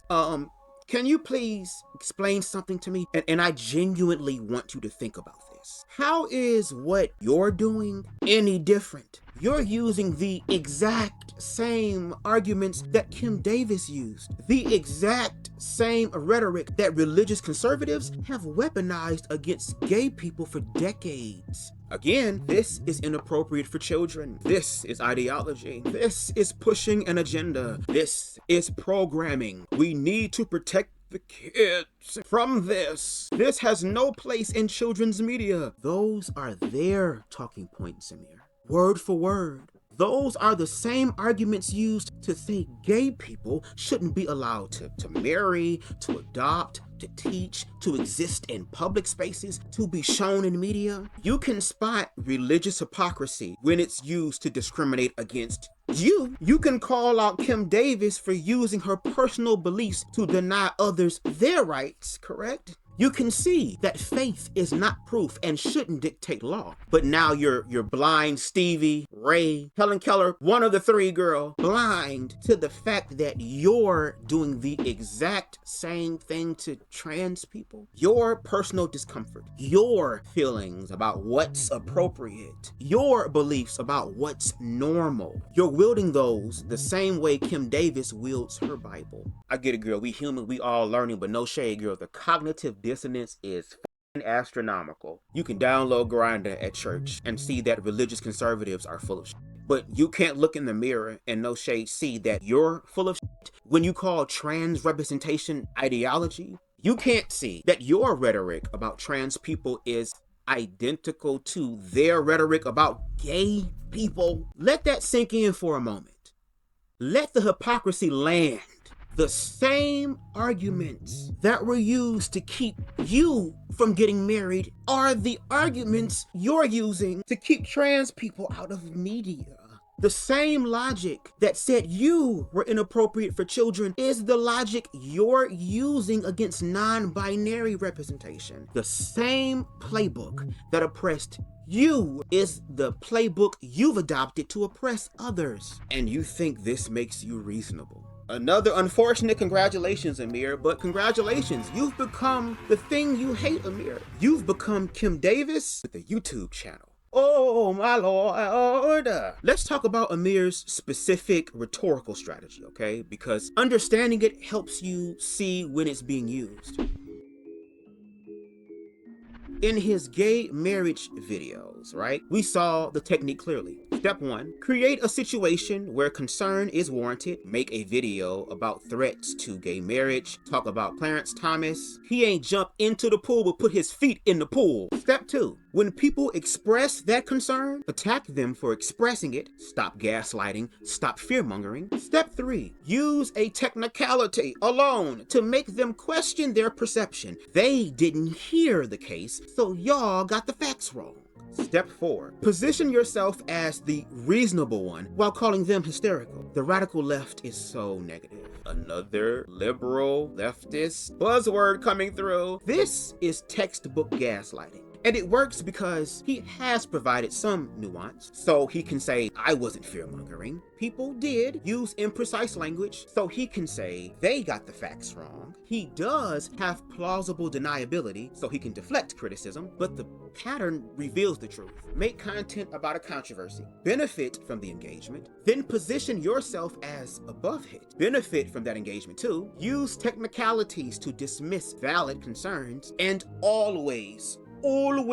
Can you please explain something to me? And I genuinely want you to think about this. How is what you're doing any different? You're using the exact same arguments that Kim Davis used, the exact same rhetoric that religious conservatives have weaponized against gay people for decades. Again, this is inappropriate for children. This is ideology. This is pushing an agenda. This is programming. We need to protect the kids from this. This has no place in children's media. Those are their talking points, Amir. Word for word. Those are the same arguments used to say gay people shouldn't be allowed to marry, to adopt, to teach, to exist in public spaces, to be shown in media. You can spot religious hypocrisy when it's used to discriminate against you. You can call out Kim Davis for using her personal beliefs to deny others their rights, correct? You can see that faith is not proof and shouldn't dictate law. But now you're blind Stevie, Ray, Helen Keller, one of the three, girl, blind to the fact that you're doing the exact same thing to trans people. Your personal discomfort, your feelings about what's appropriate, your beliefs about what's normal. You're wielding those the same way Kim Davis wields her Bible. I get it, girl. We human, we all learning, but no shade, girl. The cognitive dissonance is astronomical. You can download Grindr at church and see that religious conservatives are full of shit. But you can't look in the mirror and no shade see that you're full of shit when you call trans representation ideology. You can't see that your rhetoric about trans people is identical to their rhetoric about gay people. Let that sink in for a moment. Let the hypocrisy land. The same arguments that were used to keep you from getting married are the arguments you're using to keep trans people out of media. The same logic that said you were inappropriate for children is the logic you're using against non-binary representation. The same playbook that oppressed you is the playbook you've adopted to oppress others. And you think this makes you reasonable. Another unfortunate congratulations, Amir, but congratulations, you've become the thing you hate, Amir. You've become Kim Davis with a YouTube channel. Oh, my Lord. Let's talk about Amir's specific rhetorical strategy, okay? Because understanding it helps you see when it's being used. In his gay marriage videos, right, we saw the technique clearly. Step 1, create a situation where concern is warranted. Make a video about threats to gay marriage. Talk about Clarence Thomas. He ain't jump into the pool but put his feet in the pool. Step 2, when people express that concern, attack them for expressing it. Stop gaslighting. Stop fear-mongering. Step 3, use a technicality alone to make them question their perception. They didn't hear the case, so y'all got the facts wrong. Step 4, position yourself as the reasonable one while calling them hysterical. The radical left is so negative. Another liberal leftist buzzword coming through. This is textbook gaslighting. And it works because he has provided some nuance. So he can say, I wasn't fear-mongering. People did use imprecise language, so he can say they got the facts wrong. He does have plausible deniability, so he can deflect criticism, but the pattern reveals the truth. Make content about a controversy, benefit from the engagement, then position yourself as above it. Benefit from that engagement too. Use technicalities to dismiss valid concerns, and always end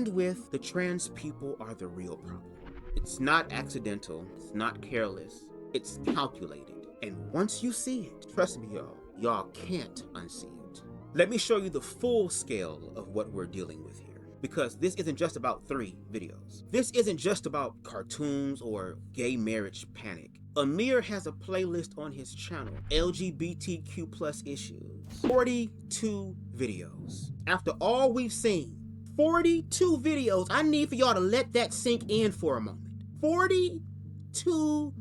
with the trans people are the real problem. It's not accidental, it's not careless, it's calculated. And once you see it, trust me y'all can't unsee it. Let me show you the full scale of what we're dealing with here. Because this isn't just about 3 videos. This isn't just about cartoons or gay marriage panic. Amir has a playlist on his channel, LGBTQ plus issues. 42 videos. After all we've seen, 42 videos. I need for y'all to let that sink in for a moment. 42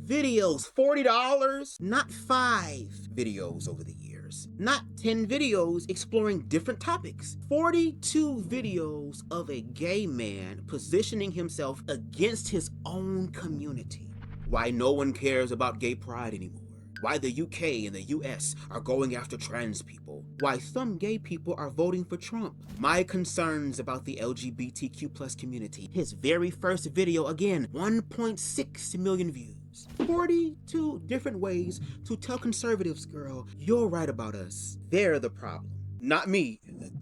videos, $40, not 5 videos over the years, not 10 videos exploring different topics. 42 videos of a gay man positioning himself against his own community. Why no one cares about gay pride anymore. Why the UK and the US are going after trans people. Why some gay people are voting for Trump. My concerns about the LGBTQ plus community. His very first video, again, 1.6 million views. 42 different ways to tell conservatives, girl, you're right about us. They're the problem. Not me,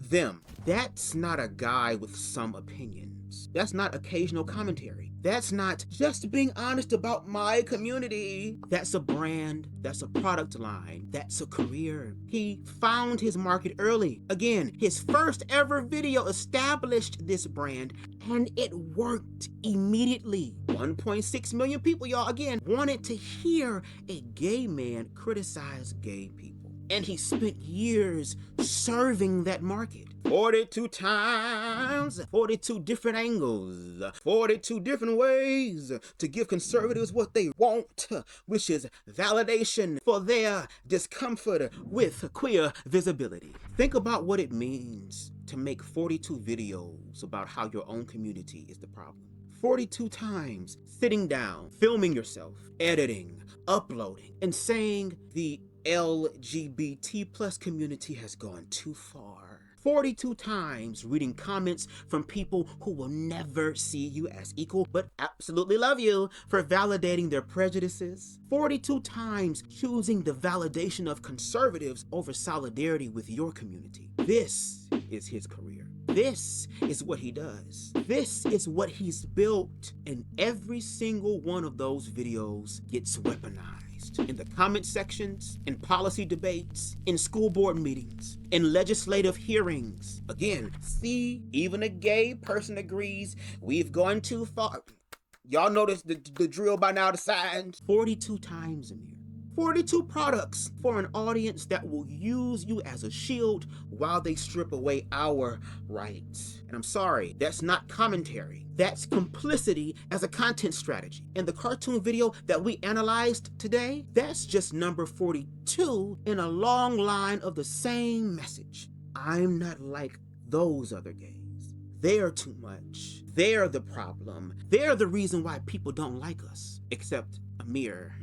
them. That's not a guy with some opinions. That's not occasional commentary. That's not just being honest about my community. That's a brand, that's a product line, that's a career. He found his market early. Again, his first ever video established this brand and it worked immediately. 1.6 million people, y'all, again, wanted to hear a gay man criticize gay people. And he spent years serving that market. 42 times, 42 different angles, 42 different ways to give conservatives what they want, which is validation for their discomfort with queer visibility. Think about what it means to make 42 videos about how your own community is the problem. 42 times sitting down, filming yourself, editing, uploading, and saying the LGBT plus community has gone too far. 42 times reading comments from people who will never see you as equal, but absolutely love you for validating their prejudices. 42 times choosing the validation of conservatives over solidarity with your community. This is his career. This is what he does. This is what he's built. And every single one of those videos gets weaponized. In the comment sections, in policy debates, in school board meetings, in legislative hearings. Again, see, even a gay person agrees we've gone too far. Y'all notice the drill by now, the signs. 42 times, Amir. 42 products for an audience that will use you as a shield while they strip away our rights. And I'm sorry, that's not commentary. That's complicity as a content strategy. And the cartoon video that we analyzed today, that's just number 42 in a long line of the same message. I'm not like those other gays. They're too much. They're the problem. They're the reason why people don't like us. Except Amir.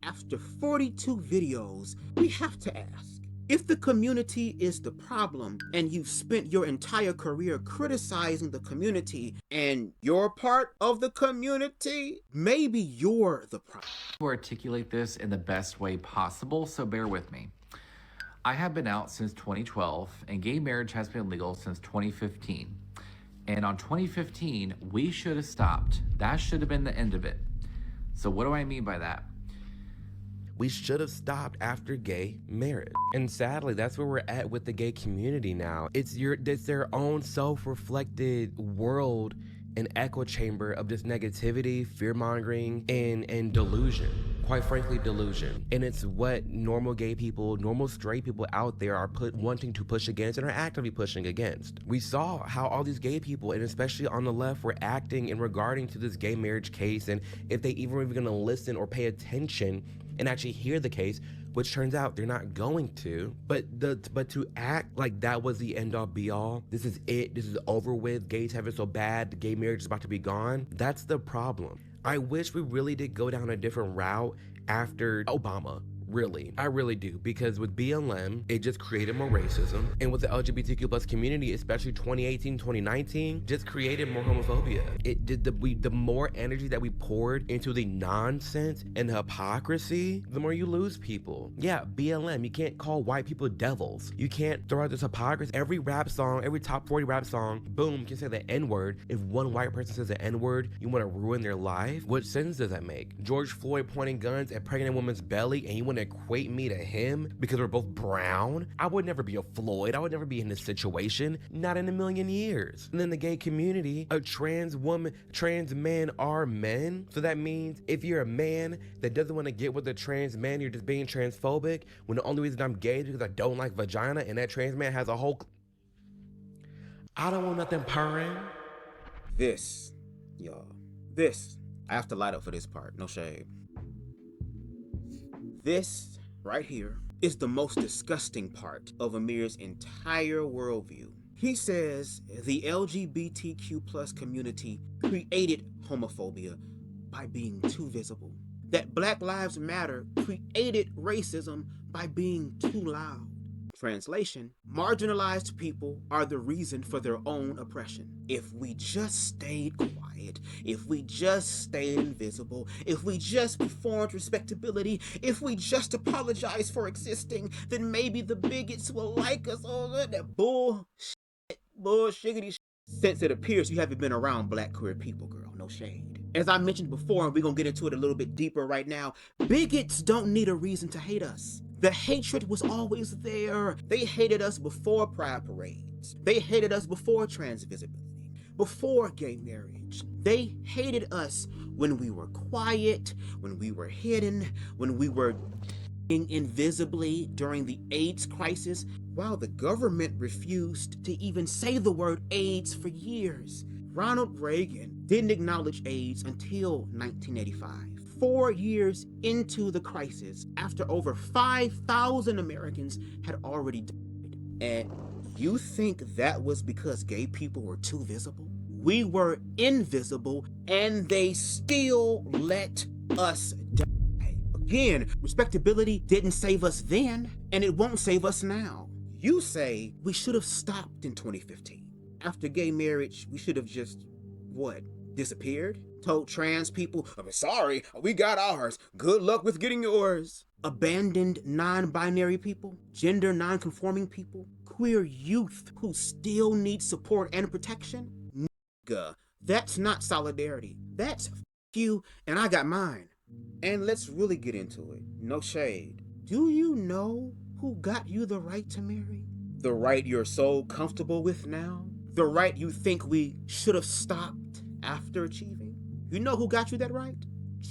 After 42 videos, we have to ask, if the community is the problem and you've spent your entire career criticizing the community and you're part of the community, maybe you're the problem. To articulate this in the best way possible, so bear with me. I have been out since 2012 and gay marriage has been legal since 2015. And on 2015, we should have stopped. That should have been the end of it. So what do I mean by that? We should have stopped after gay marriage. And sadly, that's where we're at with the gay community now. It's their own self-reflected world and echo chamber of just negativity, fear-mongering, and delusion. Quite frankly, delusion. And it's what normal gay people, normal straight people out there are wanting to push against and are actively pushing against. We saw how all these gay people, and especially on the left, were acting in regarding to this gay marriage case, and if they even were gonna listen or pay attention and actually hear the case, which turns out they're not going to, but to act like that was the end all be all, this is it, this is over with, gays have it so bad, the gay marriage is about to be gone, that's the problem. I wish we really did go down a different route after Obama. Really, I really do, because with BLM, it just created more racism, and with the LGBTQ plus community, especially 2018, 2019, just created more homophobia. It did the more energy that we poured into the nonsense and the hypocrisy, the more you lose people. Yeah, BLM, you can't call white people devils. You can't throw out this hypocrisy. Every rap song, every top 40 rap song, boom, can say the N-word. If one white person says the N-word, you want to ruin their life? What sense does that make? George Floyd pointing guns at pregnant woman's belly, and you want to equate me to him because we're both brown? I would never be a Floyd. I would never be in this situation. Not in a million years. And then the gay community, a trans woman, trans men are men. So that means if you're a man that doesn't want to get with a trans man, you're just being transphobic, when the only reason I'm gay is because I don't like vagina and that trans man has a whole... I don't want nothing purring. This, y'all, this, I have to light up for this part, no shade. This right here is the most disgusting part of Amir's entire worldview. He says the LGBTQ plus community created homophobia by being too visible. That Black Lives Matter created racism by being too loud. Translation, marginalized people are the reason for their own oppression. If we just stayed quiet, if we just stayed invisible, if we just performed respectability, if we just apologized for existing, then maybe the bigots will like us. Oh, that bullshit. Since it appears you haven't been around Black queer people, girl, no shade. As I mentioned before, and we're gonna get into it a little bit deeper right now, bigots don't need a reason to hate us. The hatred was always there. They hated us before pride parades. They hated us before trans visibility, before gay marriage. They hated us when we were quiet, when we were hidden, when we were invisibly during the AIDS crisis, while the government refused to even say the word AIDS for years. Ronald Reagan didn't acknowledge AIDS until 1985, 4 years into the crisis, after over 5,000 Americans had already died. And you think that was because gay people were too visible? We were invisible, and they still let us die. Again, respectability didn't save us then, and it won't save us now. You say we should have stopped in 2015. After gay marriage, we should have just, what, disappeared? Told trans people, I'm sorry, we got ours. Good luck with getting yours. Abandoned non-binary people, gender-nonconforming people, queer youth who still need support and protection? Nigga, that's not solidarity. That's f you and I got mine. And let's really get into it. No shade. Do you know who got you the right to marry? The right you're so comfortable with now? The right you think we should have stopped after achieving? You know who got you that right?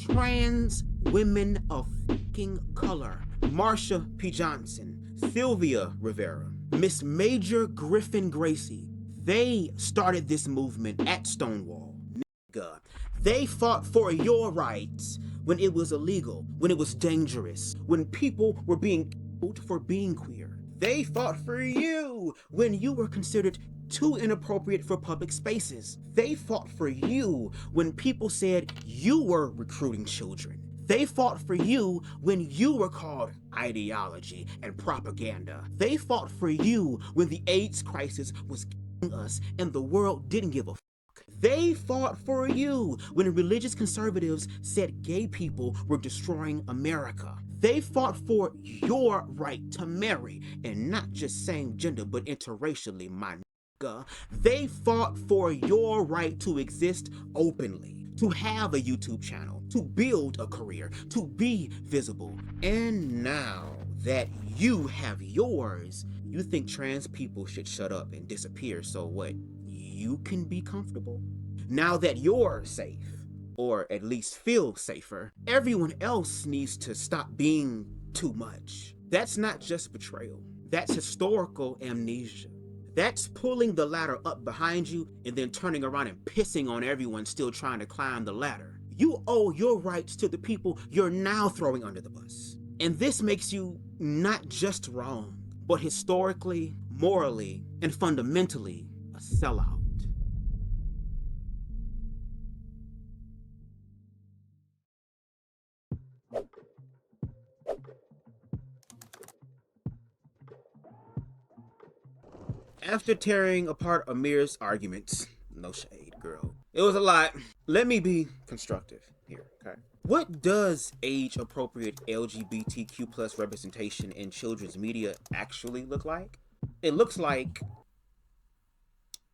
Trans women of fucking color. Marsha P. Johnson, Sylvia Rivera, Miss Major Griffin Gracie. They started this movement at Stonewall. Nigga. They fought for your rights when it was illegal, when it was dangerous, when people were being killed for being queer. They fought for you when you were considered too inappropriate for public spaces. They fought for you when people said you were recruiting children. They fought for you when you were called ideology and propaganda. They fought for you when the AIDS crisis was killing us and the world didn't give a fuck. They fought for you when religious conservatives said gay people were destroying America. They fought for your right to marry, and not just same gender, but interracially, my nigga. They fought for your right to exist openly, to have a YouTube channel, to build a career, to be visible. And now that you have yours, you think trans people should shut up and disappear so what? You can be comfortable. Now that you're safe, or at least feel safer, everyone else needs to stop being too much. That's not just betrayal. That's historical amnesia. That's pulling the ladder up behind you and then turning around and pissing on everyone still trying to climb the ladder. You owe your rights to the people you're now throwing under the bus. And this makes you not just wrong, but historically, morally, and fundamentally a sellout. After tearing apart Amir's arguments, no shade, girl, it was a lot. Let me be constructive here, okay? What does age-appropriate LGBTQ plus representation in children's media actually look like? It looks like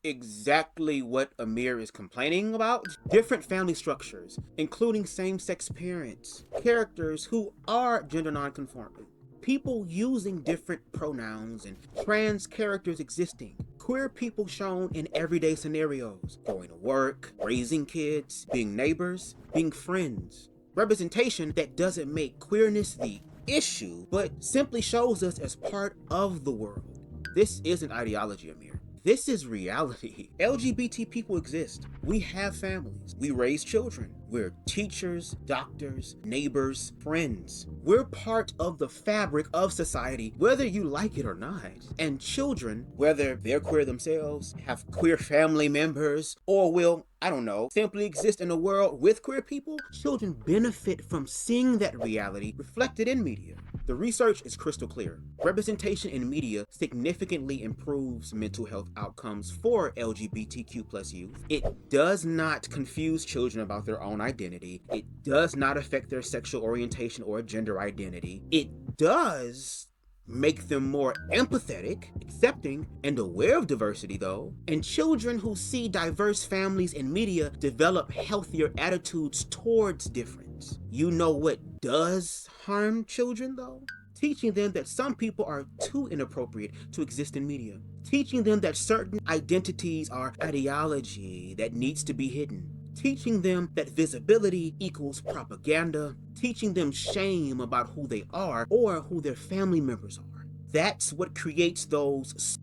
exactly what Amir is complaining about. Different family structures, including same-sex parents, characters who are gender non-conforming, people using different pronouns, and trans characters existing, queer people shown in everyday scenarios, going to work, raising kids, being neighbors, being friends. Representation that doesn't make queerness the issue, but simply shows us as part of the world. This isn't ideology, Amir. This is reality. LGBT people exist. We have families. We raise children. We're teachers, doctors, neighbors, friends. We're part of the fabric of society, whether you like it or not. And children, whether they're queer themselves, have queer family members, or will, I don't know, simply exist in a world with queer people, children benefit from seeing that reality reflected in media. The research is crystal clear. Representation in media significantly improves mental health outcomes for LGBTQ plus youth. It does not confuse children about their own identity. It does not affect their sexual orientation or gender identity. It does make them more empathetic, accepting, and aware of diversity though. And children who see diverse families in media develop healthier attitudes towards difference. You know what does harm children though? Teaching them that some people are too inappropriate to exist in media. Teaching them that certain identities are ideology that needs to be hidden. teaching them that visibility equals propaganda, teaching them shame about who they are or who their family members are. That's what creates those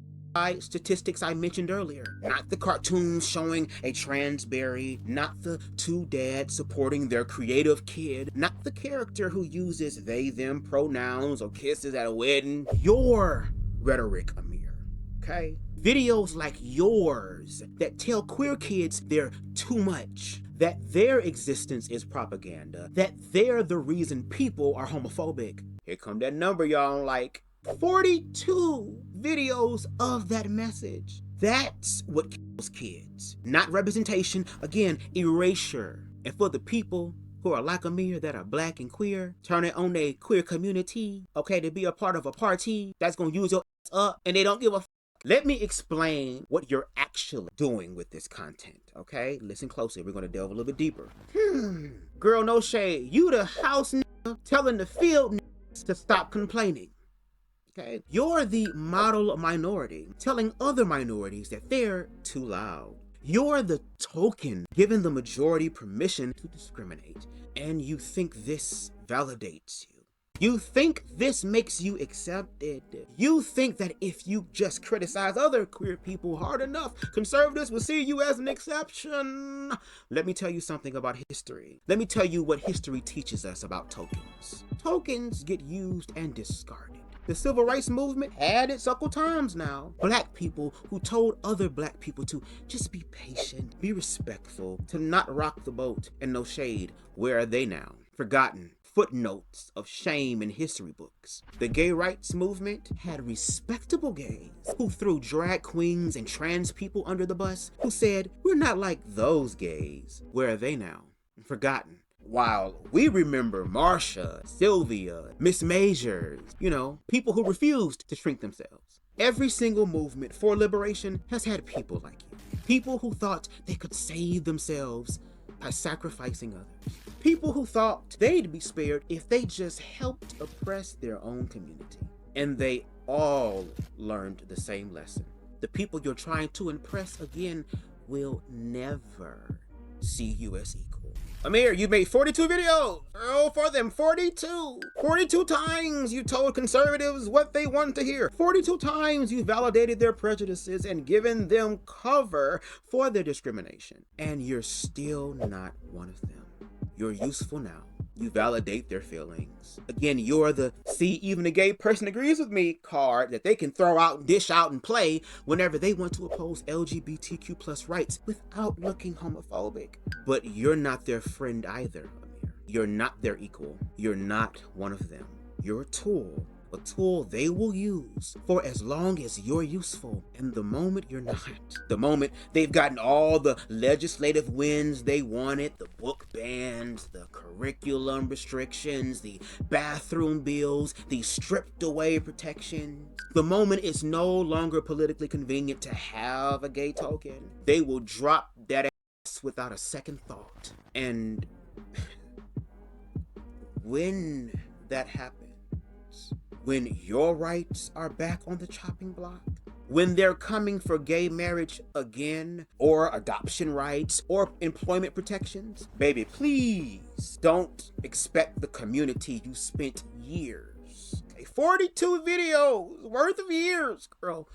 statistics I mentioned earlier. Not the cartoons showing a trans Barry, not the two dads supporting their creative kid, not the character who uses they, them pronouns or kisses at a wedding. Your rhetoric, Amir, okay? Videos like yours that tell queer kids they're too much, that their existence is propaganda, that they're the reason people are homophobic. Here come that number, y'all, like 42 videos of that message. That's what kills kids. Not representation, again, erasure. And for the people who are like Amir that are black and queer, turning on a queer community, okay, to be a part of a party that's gonna use your ass up and they don't give a f. Let me explain what you're actually doing with this content, okay? Listen closely, we're gonna delve a little bit deeper. Girl, no shade, you the house nigga telling the field niggas to stop complaining. Okay. You're the model minority telling other minorities that they're too loud. You're the token giving the majority permission to discriminate. And you think this validates you. You think this makes you accepted. You think that if you just criticize other queer people hard enough, conservatives will see you as an exception. Let me tell you something about history. Let me tell you what history teaches us about tokens. Tokens get used and discarded. The civil rights movement had its suckle times now. Black people who told other black people to just be patient, be respectful, to not rock the boat, and no shade. Where are they now? Forgotten. Footnotes of shame in history books. The gay rights movement had respectable gays who threw drag queens and trans people under the bus, who said, we're not like those gays. Where are they now? Forgotten. While we remember Marsha, Sylvia, Miss Majors, you know, people who refused to shrink themselves. Every single movement for liberation has had people like you. People who thought they could save themselves by sacrificing others. People who thought they'd be spared if they just helped oppress their own community. And they all learned the same lesson. The people you're trying to impress again will never see you as equal. Amir, you made 42 videos. Girl, for them, 42. 42 times you told conservatives what they wanted to hear. 42 times you validated their prejudices and given them cover for their discrimination. And you're still not one of them. You're useful now. You validate their feelings. Again, you're the see, even a gay person agrees with me card that they can throw out and dish out and play whenever they want to oppose LGBTQ plus rights without looking homophobic. But you're not their friend either, Amir. You're not their equal. You're not one of them. You're a tool they will use for as long as you're useful. And the moment you're not, the moment they've gotten all the legislative wins they wanted, the book bans, the curriculum restrictions, the bathroom bills, the stripped away protections, the moment it's no longer politically convenient to have a gay token, they will drop that ass without a second thought. And when that happens, when your rights are back on the chopping block, when they're coming for gay marriage again, or adoption rights, or employment protections, baby, please don't expect the community you spent years, 42 videos worth of years, girl,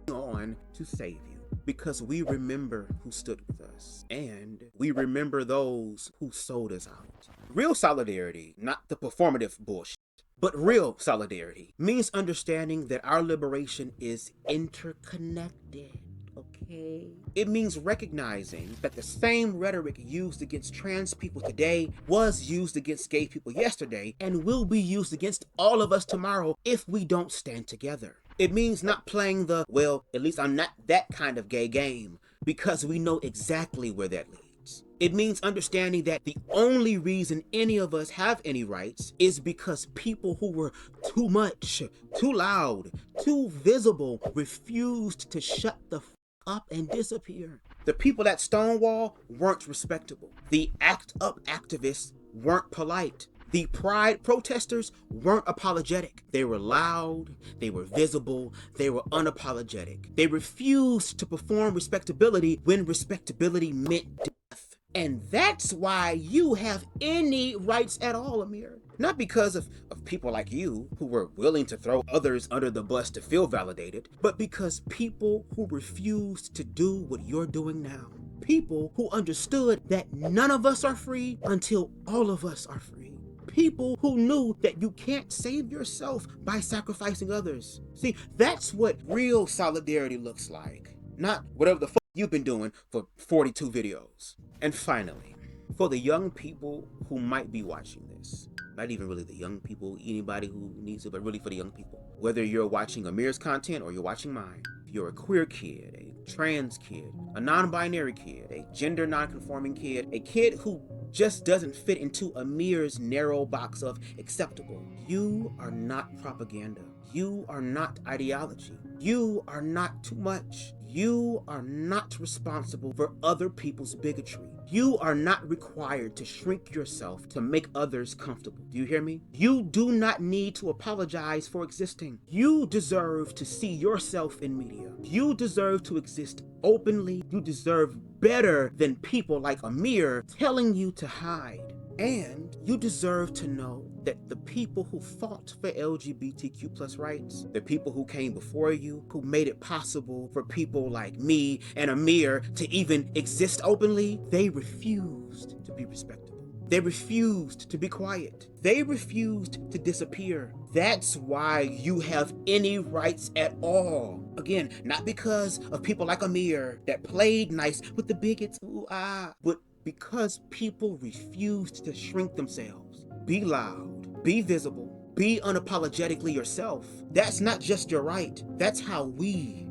on to save you. Because we remember who stood with us, and we remember those who sold us out. Real solidarity, not the performative bullshit. But real solidarity means understanding that our liberation is interconnected, okay? It means recognizing that the same rhetoric used against trans people today was used against gay people yesterday and will be used against all of us tomorrow if we don't stand together. It means not playing the, well, at least I'm not that kind of gay game, because we know exactly where that leads. It means understanding that the only reason any of us have any rights is because people who were too much, too loud, too visible refused to shut the f up and disappear. The people at Stonewall weren't respectable. The ACT UP activists weren't polite. The pride protesters weren't apologetic. They were loud, they were visible, they were unapologetic. They refused to perform respectability when respectability meant death. And that's why you have any rights at all, Amir. Not because of people like you who were willing to throw others under the bus to feel validated, but because people who refused to do what you're doing now. People who understood that none of us are free until all of us are free. People who knew that you can't save yourself by sacrificing others. See, that's what real solidarity looks like. Not whatever the fuck you've been doing for 42 videos. And finally, for the young people who might be watching this, not even really the young people, anybody who needs it, but really for the young people, whether you're watching Amir's content or you're watching mine, if you're a queer kid, a trans kid, a non-binary kid, a gender-nonconforming kid, a kid who just doesn't fit into Amir's narrow box of acceptable, you are not propaganda. You are not ideology. You are not too much. You are not responsible for other people's bigotry. You are not required to shrink yourself to make others comfortable. Do you hear me? You do not need to apologize for existing. You deserve to see yourself in media. You deserve to exist openly. You deserve better than people like Amir telling you to hide. And you deserve to know that the people who fought for LGBTQ plus rights, the people who came before you, who made it possible for people like me and Amir to even exist openly, they refused to be respectable. They refused to be quiet. They refused to disappear. That's why you have any rights at all. Again, not because of people like Amir that played nice with the bigots, but because people refused to shrink themselves. Be loud, be visible, be unapologetically yourself. That's not just your right. That's how we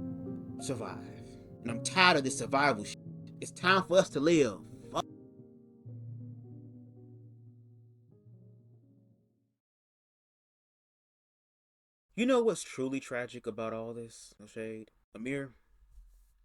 survive. And I'm tired of this survival shit. It's time for us to live. You know what's truly tragic about all this, no shade? Amir,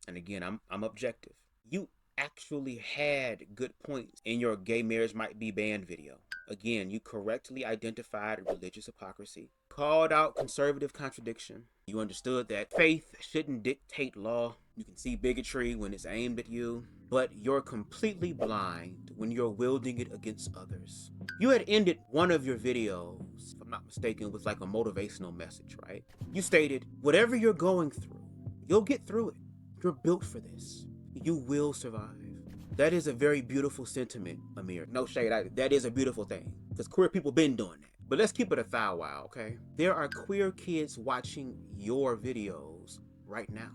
and again, I'm objective. You actually had good points in your gay marriage might be banned video. Again, you correctly identified religious hypocrisy, called out conservative contradiction. You understood that faith shouldn't dictate law. You can see bigotry when it's aimed at you, but you're completely blind when you're wielding it against others. You had ended one of your videos, if I'm not mistaken, with like a motivational message, right? You stated, whatever you're going through, you'll get through it. You're built for this. You will survive. That is a very beautiful sentiment, Amir. No shade, that is a beautiful thing. Because queer people been doing that. But let's keep it a thou wow, okay? There are queer kids watching your videos right now.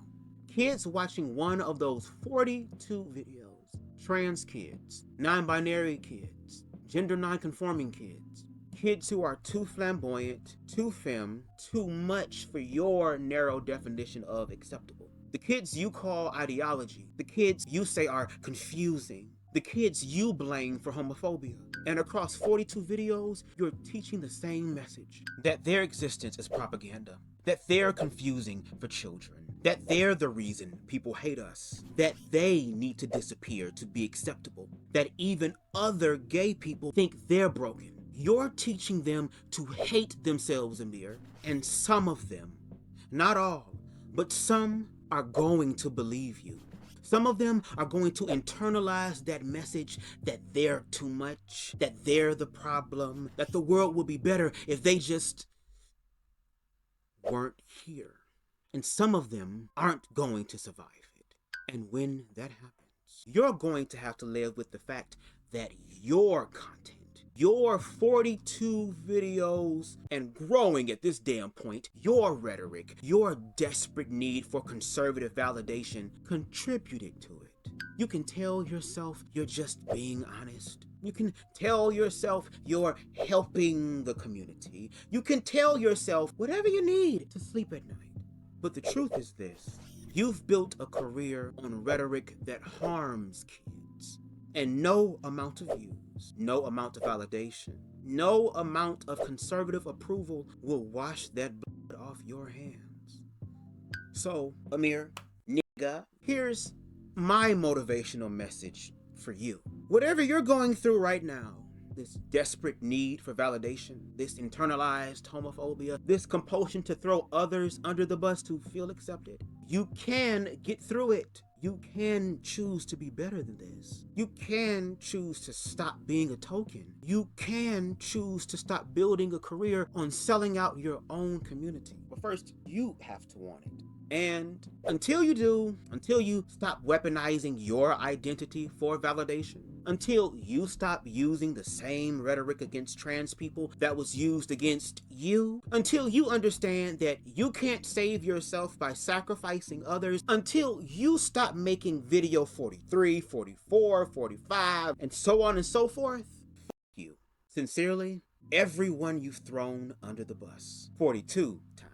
Kids watching one of those 42 videos. Trans kids, non-binary kids, gender non-conforming kids. Kids who are too flamboyant, too femme, too much for your narrow definition of acceptable. The kids you call ideology, the kids you say are confusing, the kids you blame for homophobia. And across 42 videos, you're teaching the same message, that their existence is propaganda, that they're confusing for children, that they're the reason people hate us, that they need to disappear to be acceptable, that even other gay people think they're broken. You're teaching them to hate themselves, Amir, and some of them, not all, but some are going to believe you. Some of them are going to internalize that message that they're too much, that they're the problem, that the world would be better if they just weren't here. And some of them aren't going to survive it. And when that happens, you're going to have to live with the fact that your content, your 42 videos and growing at this damn point, your rhetoric, your desperate need for conservative validation contributed to it. You can tell yourself you're just being honest. You can tell yourself you're helping the community. You can tell yourself whatever you need to sleep at night. But the truth is this: you've built a career on rhetoric that harms kids. And no amount of views, no amount of validation, no amount of conservative approval will wash that blood off your hands. So, Amir, nigga, here's my motivational message for you. Whatever you're going through right now, this desperate need for validation, this internalized homophobia, this compulsion to throw others under the bus to feel accepted, You can get through it. You can choose to be better than this. You can choose to stop being a token. You can choose to stop building a career on selling out your own community. But first, you have to want it. And until you do, until you stop weaponizing your identity for validation, until you stop using the same rhetoric against trans people that was used against you, until you understand that you can't save yourself by sacrificing others, until you stop making video 43, 44, 45, and so on and so forth, fuck you. Sincerely, everyone you've thrown under the bus. 42 times.